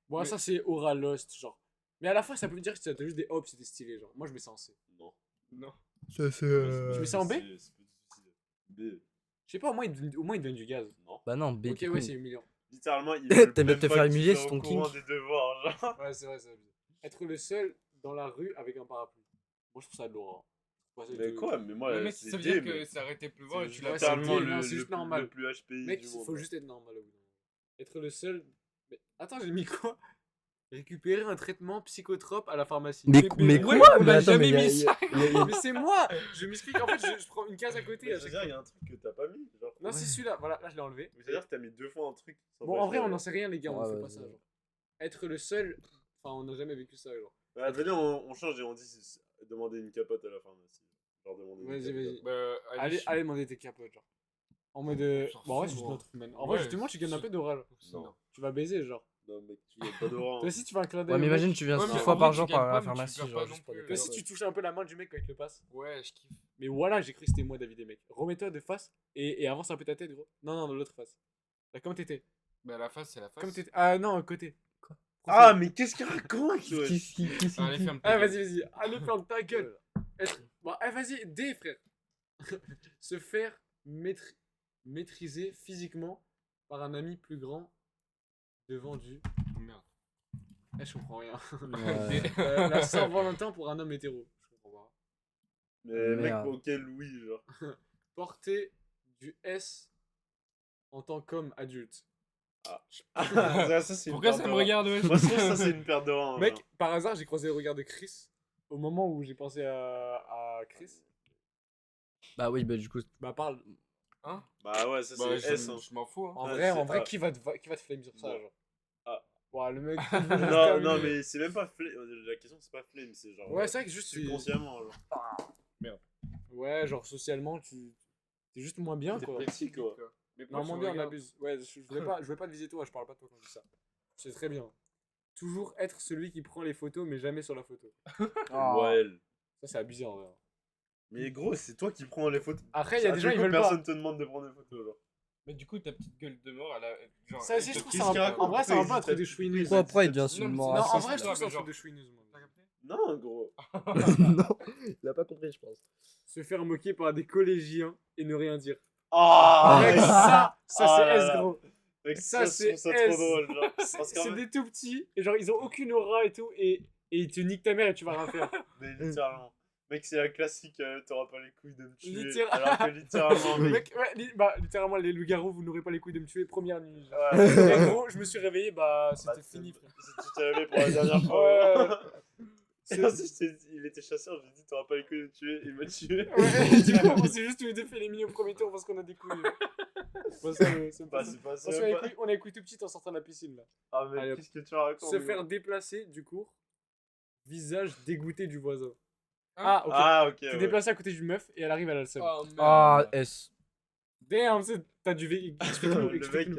S3: Bon,
S2: Mais-
S3: ça c'est Aura Lost, genre. Mais à la fois, ça peut dire que t'as juste des hops, c'était stylé, genre. Moi, je mets ça en C.
S4: Non.
S2: Non.
S1: Ça c'est.
S3: Tu mets ça en B?
S4: C'est pas difficile. B.
S3: Je sais pas, au moins, ils donnent du gaz.
S4: Non.
S1: Bah non, B.
S3: Ok,
S1: t'es
S3: ouais,
S1: con.
S3: c'est humiliant.
S4: Littéralement, il
S1: T'aimes
S4: veut
S1: bien
S4: même
S1: te
S4: pas
S1: faire
S4: que tu
S1: humilier,
S4: sois
S1: c'est
S4: au
S1: ton
S4: courant
S1: kink.
S4: des devoirs, genre.
S3: Ouais, c'est vrai, c'est abusé. Être le seul dans la rue avec un parapluie. Moi, je trouve ça de l'horreur. Ouais, c'est
S4: Mais
S3: de-
S4: quoi? Mais moi,
S2: Ouais, mec,
S4: c'est
S2: ça veut
S4: D,
S2: dire
S4: mais
S2: que ça arrêtait de pleuvoir et
S4: c'est
S2: tu l'as
S3: Ouais,
S4: littéralement
S3: c'est D, non,
S4: le
S3: c'est juste
S4: plus-
S3: normal.
S4: le plus HPI
S3: Mec,
S4: du
S3: il
S4: monde.
S3: faut juste être normal au bout d'un moment. Être le seul. Mais attends, j'ai mis quoi? Récupérer un traitement psychotrope à la pharmacie.
S1: Mais
S3: ouais,
S1: quoi?
S2: on
S1: Mais
S2: a
S1: attends,
S2: jamais
S1: mais
S2: mis ça.
S3: Mais c'est moi! Je m'explique, en fait, je prends une case à côté.
S4: Mais
S3: À
S4: je veux
S3: chaque
S4: dire, il y
S3: fois.
S4: a un truc que t'as pas mis, genre.
S3: Non, c'est celui-là, voilà, là je l'ai enlevé.
S4: C'est-à-dire que t'as mis 2 fois un truc. sans
S3: Bon,
S4: pas
S3: en vrai,
S4: faire,
S3: on n'en
S4: genre.
S3: sait rien, les gars, on
S1: Ouais,
S3: fait
S1: ouais,
S3: pas ça.
S1: ouais.
S3: Genre. Être le seul. Enfin, on n'a jamais vécu ça, genre.
S4: Bah, venez, on change et on dit demander une capote à la pharmacie. Genre demander une
S3: Vas-y,
S4: capote.
S3: vas-y.
S2: Bah,
S3: Allez demander tes capotes, genre. En mode.
S2: On s'en
S3: Bon, en vrai,
S2: fout,
S3: c'est juste
S2: gros.
S3: notre humaine. En vrai,
S2: Ouais,
S3: justement, tu gagnes un
S2: c'est-
S3: peu d'oral.
S4: Non.
S3: Tu vas baiser, genre.
S4: Non, mec, tu gagnes pas d'orange.
S3: Toi aussi, tu vas un clin d'œil.
S1: Ouais, mais
S3: au mec.
S1: imagine, tu viens
S2: Ouais,
S1: 6
S2: mais
S1: fois
S2: en
S1: par
S2: vrai,
S1: jour
S2: tu gagnes
S1: par
S2: pas,
S1: la
S2: mais tu
S1: pharmacie,
S2: perds
S1: genre
S2: pas
S1: juste
S2: non
S1: pour
S2: plus,
S1: des
S3: Toi
S2: genre.
S3: aussi, tu touches un peu la main du mec quand il te le passe.
S2: Ouais, je kiffe.
S3: Mais voilà, j'ai cru que c'était moi, David et mec. Remets-toi de face et avance un peu ta tête, gros. Non, non, de l'autre face. Là, comme t'étais.
S2: Bah, la face, c'est la face.
S3: Comme t'étais. Ah non, côté. Quoi?
S4: Ah, mais qu'est-ce qu'il raconte, wesh?
S1: Qu'est-ce
S2: Allez,
S1: qu'il
S2: ferme ta
S3: Ah,
S2: gueule.
S3: vas-y. Allez, ferme ta gueule. Bon, vas-y, D, frère. Se faire maîtriser physiquement par un ami plus grand devant du.
S2: Oh, merde.
S3: Eh, je comprends rien.
S1: Ouais.
S3: La Saint-Valentin pour un homme hétéro. Je comprends pas.
S4: Mais mec,
S1: Merde.
S4: auquel oui, genre.
S3: Porter du S en tant qu'homme adulte.
S4: Ça, c'est une
S2: Pourquoi
S4: perte
S2: ça
S4: de
S2: me
S4: rein.
S2: regarde, wesh?
S4: Moi, je trouve que ça, c'est une perte de rein.
S3: Mec,
S4: genre.
S3: par hasard, j'ai croisé le regard de Chris au moment où j'ai pensé à Chris.
S1: Bah oui, bah du coup.
S3: Bah, parle.
S2: Hein?
S4: Bah ouais, ça,
S2: Bah,
S4: c'est S. Hein.
S2: je m'en fous. Hein.
S3: En
S4: Ah,
S3: vrai,
S4: c'est-
S3: qui va te flame sur ça,
S4: Bon.
S3: genre.
S4: Ah.
S3: Ouais, le mec.
S4: Non, non, mais c'est même pas flemme. La question, c'est pas flemme, c'est genre.
S3: Ouais, c'est vrai que juste.
S4: subconsciemment, genre.
S3: Ouais, genre socialement, t'es juste moins bien,
S4: T'es
S3: quoi.
S4: petit, quoi.
S2: Mais
S3: Non,
S2: pourquoi
S3: moins
S2: tu
S3: bien, on
S2: regardes?
S3: abuse. Ouais, je voulais pas te viser toi, je parle pas de toi quand je dis ça. C'est très bien. Toujours être celui qui prend les photos, mais jamais sur la photo.
S4: Ouais.
S3: Ça, c'est abusé en vrai.
S4: Mais gros, c'est toi qui prends les photos.
S3: Après, il y a
S4: À
S3: des
S4: tout
S3: gens, ils
S4: coup,
S3: veulent pas.
S4: personne te demande de prendre des photos, genre.
S2: Mais du coup, ta petite gueule de mort, elle a. Genre,
S3: Ça aussi, je trouve
S4: qu'est-ce
S3: ça
S4: qu'il raconte?
S3: en vrai, c'est un peu un
S4: Pourquoi
S3: truc de
S4: il
S3: chouineuse.
S1: Pourquoi après il devient
S2: Non,
S1: seulement
S2: mais
S3: Non,
S2: c'est-
S3: en
S1: raciste,
S3: vrai, je
S2: Non,
S3: trouve ça un
S2: mais
S3: truc
S2: genre-
S3: de chouineuse, moi.
S2: T'as capté?
S4: Non, gros.
S1: Non, il a pas compris, je pense.
S3: Se faire moquer par des collégiens et ne rien dire.
S4: Ah,
S3: Mec,
S4: mec,
S3: ça c'est
S4: là
S3: S,
S4: là.
S3: gros.
S4: Mec,
S3: ça,
S4: je
S3: c'est
S4: trouve ça
S3: S.
S4: trop drôle, genre. Parce qu'en
S3: C'est
S4: fait,
S3: des tout petits, et genre, ils ont aucune aura et tout, et ils te niquent ta mère et tu vas rien faire.
S4: mais littéralement. Mec, c'est la classique, t'auras pas les couilles de me tuer.
S3: Littéral-
S4: Alors que littéralement, mec.
S3: Mec, ouais, littéralement, les loups-garous, vous n'aurez pas les couilles de me tuer, première nuit. genre.
S4: Ouais.
S3: Et gros, je me suis réveillé, bah,
S4: Bah,
S3: c'était fini, frère.
S4: Tu t'es réveillé pour la dernière fois.
S3: Ouais.
S4: Et ensuite, il était chasseur, je lui ai dit, t'auras pas les couilles de me tuer, il m'a tué.
S3: Ouais, du coup, on s'est juste tous les deux fait éliminer au premier tour parce qu'on a des couilles. C'est pas ça, c'est
S4: Bah,
S3: pas ça.
S4: c'est pas ça.
S3: Attention, on a les couilles tout petites en sortant de la piscine, là.
S4: Ah, mais
S3: Allez,
S4: qu'est-ce que tu racontes?
S3: Se
S4: gros
S3: faire déplacer du cours, visage dégoûté du voisin.
S2: Hein?
S3: Ah, ok.
S4: Ah, ok.
S3: T'es
S4: ouais.
S3: déplacé à côté d'une meuf et elle arrive, elle a le seum.
S2: Oh, merde.
S1: Ah, S.
S3: Damn, t'as dû. Explique-nous,
S4: Le mec.
S3: explique-nous.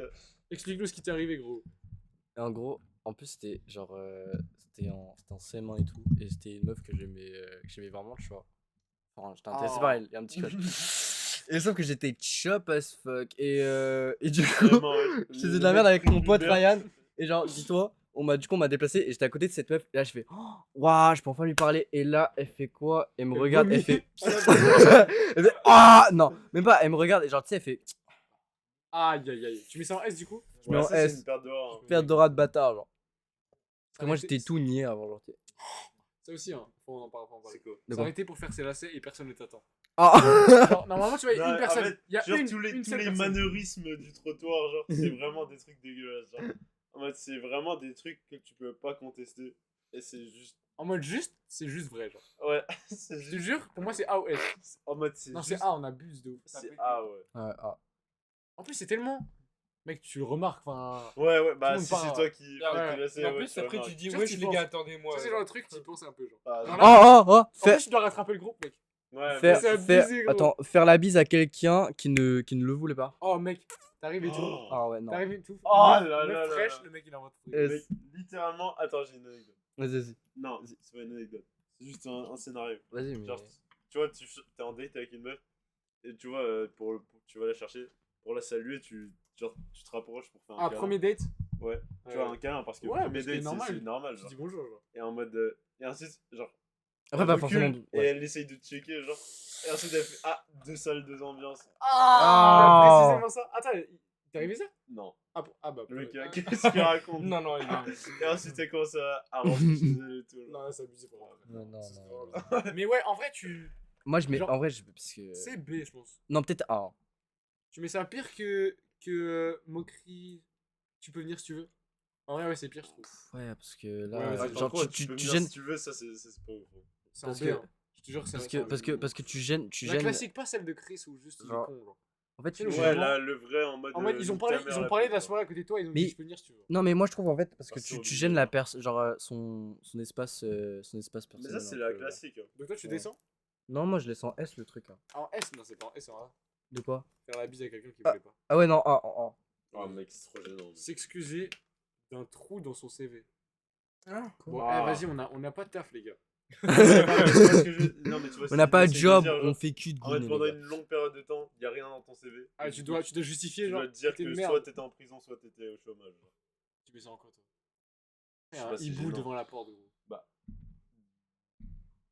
S3: Explique-nous ce qui t'est arrivé, gros.
S1: Et en gros, en plus, c'était genre. C'était en CM1 et tout. Et c'était une meuf que j'aimais vraiment, tu vois. Enfin, j'étais intéressé
S3: Oh.
S1: par elle, il y a un petit crush. Et sauf que j'étais chop as fuck. Et du coup,
S4: Vraiment, ouais.
S1: je faisais de la merde avec mon pote Ryan. Et genre, dis-toi, on m'a déplacé et j'étais à côté de cette meuf. Et là, je fais, oh, waouh, je peux enfin lui parler. Et là, elle fait quoi? Elle me
S3: Elle
S1: regarde, elle
S3: vomit.
S1: fait. Elle fait, ah, non, même pas, elle me regarde et genre, tu sais, elle fait,
S3: Aïe aïe aïe. Tu mets ça en S du coup?
S1: je mets en
S4: Ouais, ça, c'est
S1: S,
S4: une perte de rang.
S1: perte d'aura de bâtard, genre. Parce que
S3: Ça
S1: moi,
S3: aurait été-
S1: j'étais tout niais avant, genre.
S3: Ça aussi, hein. Faut en parler.
S4: C'est quoi?
S1: De
S3: Ça
S1: quoi
S3: aurait été pour faire ses lacets et personne ne t'attend.
S1: Ah.
S3: Genre, normalement, tu vois,
S4: Non,
S3: une
S4: en
S3: personne.
S4: fait,
S3: Il y a
S4: genre
S3: une,
S4: tous les,
S3: une
S4: tous
S3: seule
S4: les
S3: personne.
S4: manœuvrismes du trottoir, genre, c'est vraiment des trucs dégueulasses. Genre. En mode, c'est vraiment des trucs que tu peux pas contester. Et c'est juste.
S3: En mode juste, c'est juste vrai, genre.
S4: Ouais, c'est
S3: Je te
S4: juste.
S3: jure, pour moi, c'est A ou S.
S4: En mode, c'est
S3: Non,
S4: juste.
S3: c'est A, on abuse de ouf.
S4: C'est A, ouais.
S1: Ouais, ah.
S3: En plus, c'est tellement. Mec, tu le remarques, enfin.
S4: Ouais, bah
S3: le monde
S4: si
S3: part,
S4: c'est toi qui.
S3: Ouais,
S4: fais tes lacets,
S2: Et en
S4: ouais,
S2: plus,
S4: tu
S2: après,
S4: remarques.
S2: tu dis,
S3: Genre,
S2: wesh,
S3: t'y
S2: les
S3: penses.
S2: gars, attendez-moi.
S3: Ça, c'est genre le truc, tu penses un peu, genre.
S4: Ah,
S3: Genre
S4: non.
S3: là,
S1: Oh,
S3: en
S1: faire,
S3: plus, tu dois rattraper le groupe, mec.
S4: Ouais,
S1: faire,
S3: c'est
S1: faire,
S3: abusé, gros.
S1: attends, faire la bise à quelqu'un qui ne le voulait pas.
S3: Oh, mec, t'arrives et tout.
S4: Oh.
S1: Ah ouais, non.
S3: T'arrives et tout.
S4: Oh
S3: meuf-
S4: là
S3: meuf
S4: là là
S3: fraîche,
S4: là.
S3: le mec, il invente un truc.
S1: Euh,
S4: Mec, littéralement. Attends, j'ai une anecdote.
S1: Vas-y,
S4: Non, c'est pas une anecdote. C'est juste un scénario.
S1: vas-y, mais.
S4: Genre, tu vois, t'es en date avec une meuf, et tu vois, tu vas la chercher, pour la saluer, tu te rapproches pour faire un
S3: Ah,
S4: câlin.
S3: premier date,
S4: Ouais, tu vois, un câlin, parce que
S3: Ouais,
S4: premier
S3: parce que
S4: date,
S3: normal.
S4: c'est normal,
S3: tu
S4: genre.
S3: dis bonjour, genre.
S4: Et en mode. Et ensuite, genre.
S1: Après,
S4: elle
S1: pas
S4: recule,
S1: forcément.
S4: Et
S1: Ouais.
S4: elle essaye de te checker, genre. Et ensuite, elle fait Ah, deux salles, deux ambiances.
S1: Ah.
S3: Précisément ça. Attends, t'es arrivé ça?
S4: Non.
S3: Ah, ah bah.
S4: Le mec,
S3: ouais.
S4: qu'est-ce qu'il raconte?
S2: Non, non, il
S3: Ah.
S4: Et ensuite, elle commence à rentrer chez elle et tout.
S3: Non, là, c'est abusé pour moi.
S1: Non, non,
S3: C'est
S1: non.
S3: vraiment- Mais ouais, en vrai, tu.
S1: Moi, je mets.
S3: Genre-
S1: En vrai, parce que.
S3: C'est B, je pense.
S1: Non, peut-être A.
S3: Tu mets ça pire que moquerie. Tu peux venir si tu veux. En vrai, ouais, c'est pire, je trouve.
S1: Ouais, parce que
S3: Ouais,
S1: là,
S3: vas-y,
S1: genre,
S4: Par contre,
S1: tu
S4: peux
S1: tu
S4: venir
S1: gênes.
S4: Si tu veux, ça, c'est pas ouf.
S3: C'est
S1: Parce
S3: en B,
S1: que-
S3: hein. Je te jure, c'est
S1: Parce que tu gênes. Tu
S3: La
S1: gênes.
S3: classique, pas celle de Chris ou juste il est
S1: Genre-
S3: con, genre.
S1: En fait,
S3: C'est
S1: tu
S3: le
S1: gênes.
S4: Ouais,
S3: jugement.
S4: là, le vrai en mode.
S3: En mode, ils ont parlé de la soirée à côté de toi, ils ont
S1: Mais-
S3: dit je peux venir si tu veux.
S1: Non, mais moi, je trouve en fait, parce que
S4: Ah, c'est
S1: tu
S4: obligé,
S1: gênes la
S4: là.
S1: personne. Genre, son espace personnel.
S4: Mais ça, c'est
S1: un
S4: la
S1: peu,
S4: classique. Hein.
S3: Donc toi, tu
S1: Ouais.
S3: descends
S1: Non, moi, je laisse en S le truc. Hein.
S3: en S, non, c'est pas en S, en A.
S1: De quoi?
S3: Faire la bise à quelqu'un qui
S1: Ah.
S3: voulait pas.
S1: Ah ouais, non, A, en
S4: Oh, mec, c'est trop gênant.
S3: S'excuser d'un trou dans son CV.
S2: Ah.
S3: Bon,
S4: Ah.
S3: vas-y, on n'a pas de taf, les gars.
S4: Non, mais tu vois,
S1: On n'a
S4: c'est-
S1: pas de
S4: c'est
S1: job,
S4: dire, genre,
S1: on fait cul de
S4: En mode,
S1: gouiner,
S4: pendant
S1: les gars.
S4: une longue période de temps, il a rien dans ton CV.
S3: Ah,
S4: Et
S3: tu
S4: du
S3: dois
S4: coup,
S3: justifier,
S4: tu
S3: genre.
S4: dois te dire
S3: t'es une
S4: que
S3: merde.
S4: soit t'étais en prison, soit t'étais au chômage. genre.
S3: Tu mets ça en quoi, toi
S4: Je sais
S3: Un
S4: pas, c'est
S3: hibou
S4: gênant.
S3: devant la porte, gros.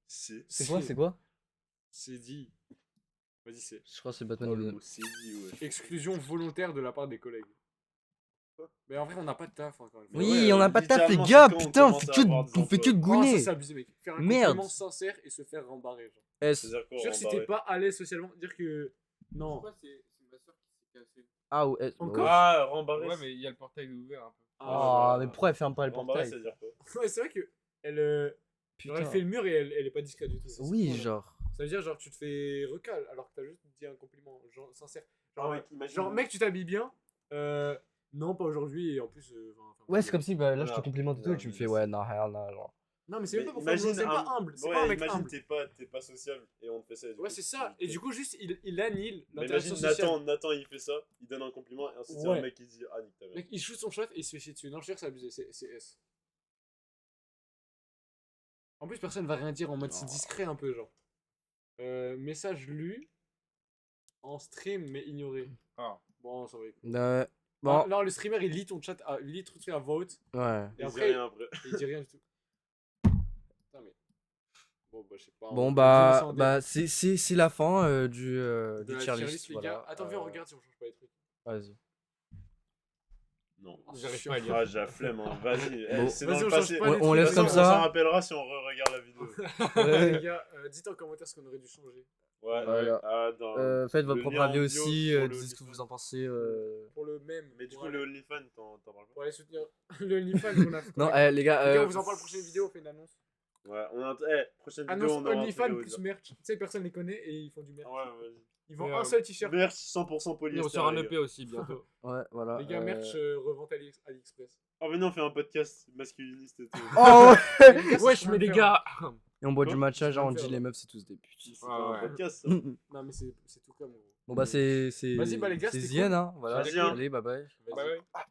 S4: C'est.
S1: C'est quoi?
S3: C'est dit. Vas-y, c'est.
S1: Je crois que c'est Batman.
S4: Oh,
S1: et
S4: le
S1: Robin.
S4: mot c'est dit, ouais.
S3: Exclusion volontaire de la part des collègues. Mais en vrai, on n'a pas de taf, encore une fois.
S1: Oui,
S4: ouais,
S1: on n'a pas de taf, les
S4: littéralement,
S1: gars,
S4: c'est quand on
S1: putain, on
S4: commence
S1: fait
S4: à
S1: que
S4: avoir des
S1: on fait que de
S4: emplois.
S3: Oh, ça,
S1: gouiner.
S3: c'est abusé, mec. Faire un
S1: Merde.
S3: compliment sincère et se faire rembarrer, genre.
S1: S.
S4: C'est-à-dire quoi,
S3: Genre, si
S4: rembarré
S3: t'es pas à l'aise socialement, dire que. Non.
S2: C'est ma soeur qui s'est cassée.
S1: A ou S. bah
S3: Encore
S1: ouais.
S4: Ah, rembarré.
S2: Ouais, mais il y a le portail ouvert un peu.
S1: Ah,
S4: ouais.
S1: mais pourquoi elle ferme pas le
S4: Rembarré,
S1: portail?
S4: ça veut dire quoi?
S3: Ouais, c'est vrai que. Elle, genre, elle
S1: Putain.
S3: fait le mur et elle est pas discrète du tout. C'est
S1: Oui,
S3: con, là.
S1: genre.
S3: Ça veut dire, genre, tu te fais recal alors que t'as juste dit un compliment genre, sincère. Genre,
S4: Ah, mec, imagine.
S3: genre, mec, tu t'habilles bien. Non, pas aujourd'hui. Et en plus.
S1: Ouais, c'est comme si bah, là je te
S4: Voilà.
S1: complimente et tout et tu me fais ouais, non, rien, non, genre.
S3: Non, mais c'est
S4: Mais
S3: même pas pour faire
S4: imagine
S3: c'est pas humble. C'est
S4: ouais,
S3: pas un mec
S4: imagine
S3: humble.
S4: t'es pas sociable et on te fait ça. et du
S3: Ouais,
S4: coup,
S3: c'est ça.
S4: tu-
S3: Et du coup, juste, il annule
S4: Mais
S3: l'interaction
S4: imagine
S3: sociale.
S4: Nathan il fait ça, il donne un compliment et ensuite c'est
S3: Ouais.
S4: un mec qui dit ah nique ta mère.
S3: Mec, il shoot son shot et il se fait chier dessus. Non, je suis sûr que c'est abusé. C'est S. En plus, personne va rien dire en mode c'est discret un peu, genre. Message lu en stream mais ignoré.
S2: Ah.
S3: Bon, ça va.
S1: Ouais.
S3: Bon.
S1: Bon,
S3: Là, le streamer il lit ton chat, il lit ton truc à vote
S1: ouais.
S3: et
S4: Il dit
S3: après
S4: rien après.
S3: il dit rien du tout. Putain, mais. Bon, bah, je sais pas.
S1: Bon
S3: on
S1: bah
S3: va commencer en dé-
S1: c'est la fin du
S3: de la
S1: tier
S3: tier
S1: list,
S3: list, les
S1: voilà.
S3: gars. Attends, viens, on regarde si on change pas les trucs.
S1: Vas-y.
S4: Non.
S2: J'arrive pas à lire.
S4: Ah j'ai la flemme hein. Vas-y. Eh,
S1: Bon.
S4: c'est
S3: Vas-y,
S4: dans le
S3: on change
S4: passé.
S3: pas
S1: On-
S3: les
S1: on
S3: trucs.
S1: laisse
S3: Vas-y,
S1: comme
S3: on
S1: ça.
S4: On s'en rappellera si on regarde la vidéo.
S3: Les gars, dites en commentaire ce qu'on aurait dû changer.
S4: Ouais.
S1: Voilà.
S4: Ah, dans-
S1: Faites votre
S4: le
S1: propre
S4: lien en
S1: avis
S4: bio
S1: aussi,
S4: pour le
S1: dites ce que vous
S4: OnlyFans.
S1: en pensez.
S3: Pour le même.
S4: Mais du
S3: pour
S4: coup
S3: aller-
S4: le OnlyFans t'en parles pas.
S3: Pour aller soutenir le OnlyFans qu'on a fait.
S1: Non, les
S3: Les
S1: gars,
S3: gars, on vous en parle prochaine vidéo, on fait une annonce.
S4: Ouais, on a prochaine vidéo
S3: Annonce
S4: on aura un truc à
S3: OnlyFans
S4: vous
S3: plus
S4: dire.
S3: merch. Tu sais, personne les connaît et ils font du merch.
S4: Ouais, vas-y.
S3: Ils vendent
S2: Mais,
S3: un seul t-shirt.
S4: Merch 100%
S2: Et on
S4: polyester.
S2: sort un
S4: les
S2: EP
S4: gars.
S2: aussi bientôt.
S1: ouais, voilà.
S3: Les gars, merch revente AliExpress.
S4: Ah mais non, on fait un podcast masculiniste et tout.
S1: Oh ouais.
S3: Les gars, ça,
S2: Wesh,
S3: c'est
S2: mais les
S3: faire.
S2: gars.
S1: Et on boit
S4: Quoi
S1: du matcha,
S3: Je
S1: genre on
S3: viens de
S1: dit
S3: faire,
S1: les
S3: là.
S1: meufs c'est tous des putes.
S4: C'est
S2: Ouais,
S4: un
S2: ouais.
S4: podcast ça.
S3: Non, mais c'est tout comme.
S1: Bon bah c'est
S3: Vas-y, bah, les gars,
S1: c'est
S3: c'était
S1: Zien
S3: cool.
S1: hein, voilà.
S4: Vas-y, hein.
S1: Allez, bye bye.
S3: Vas-y.
S2: Bye bye.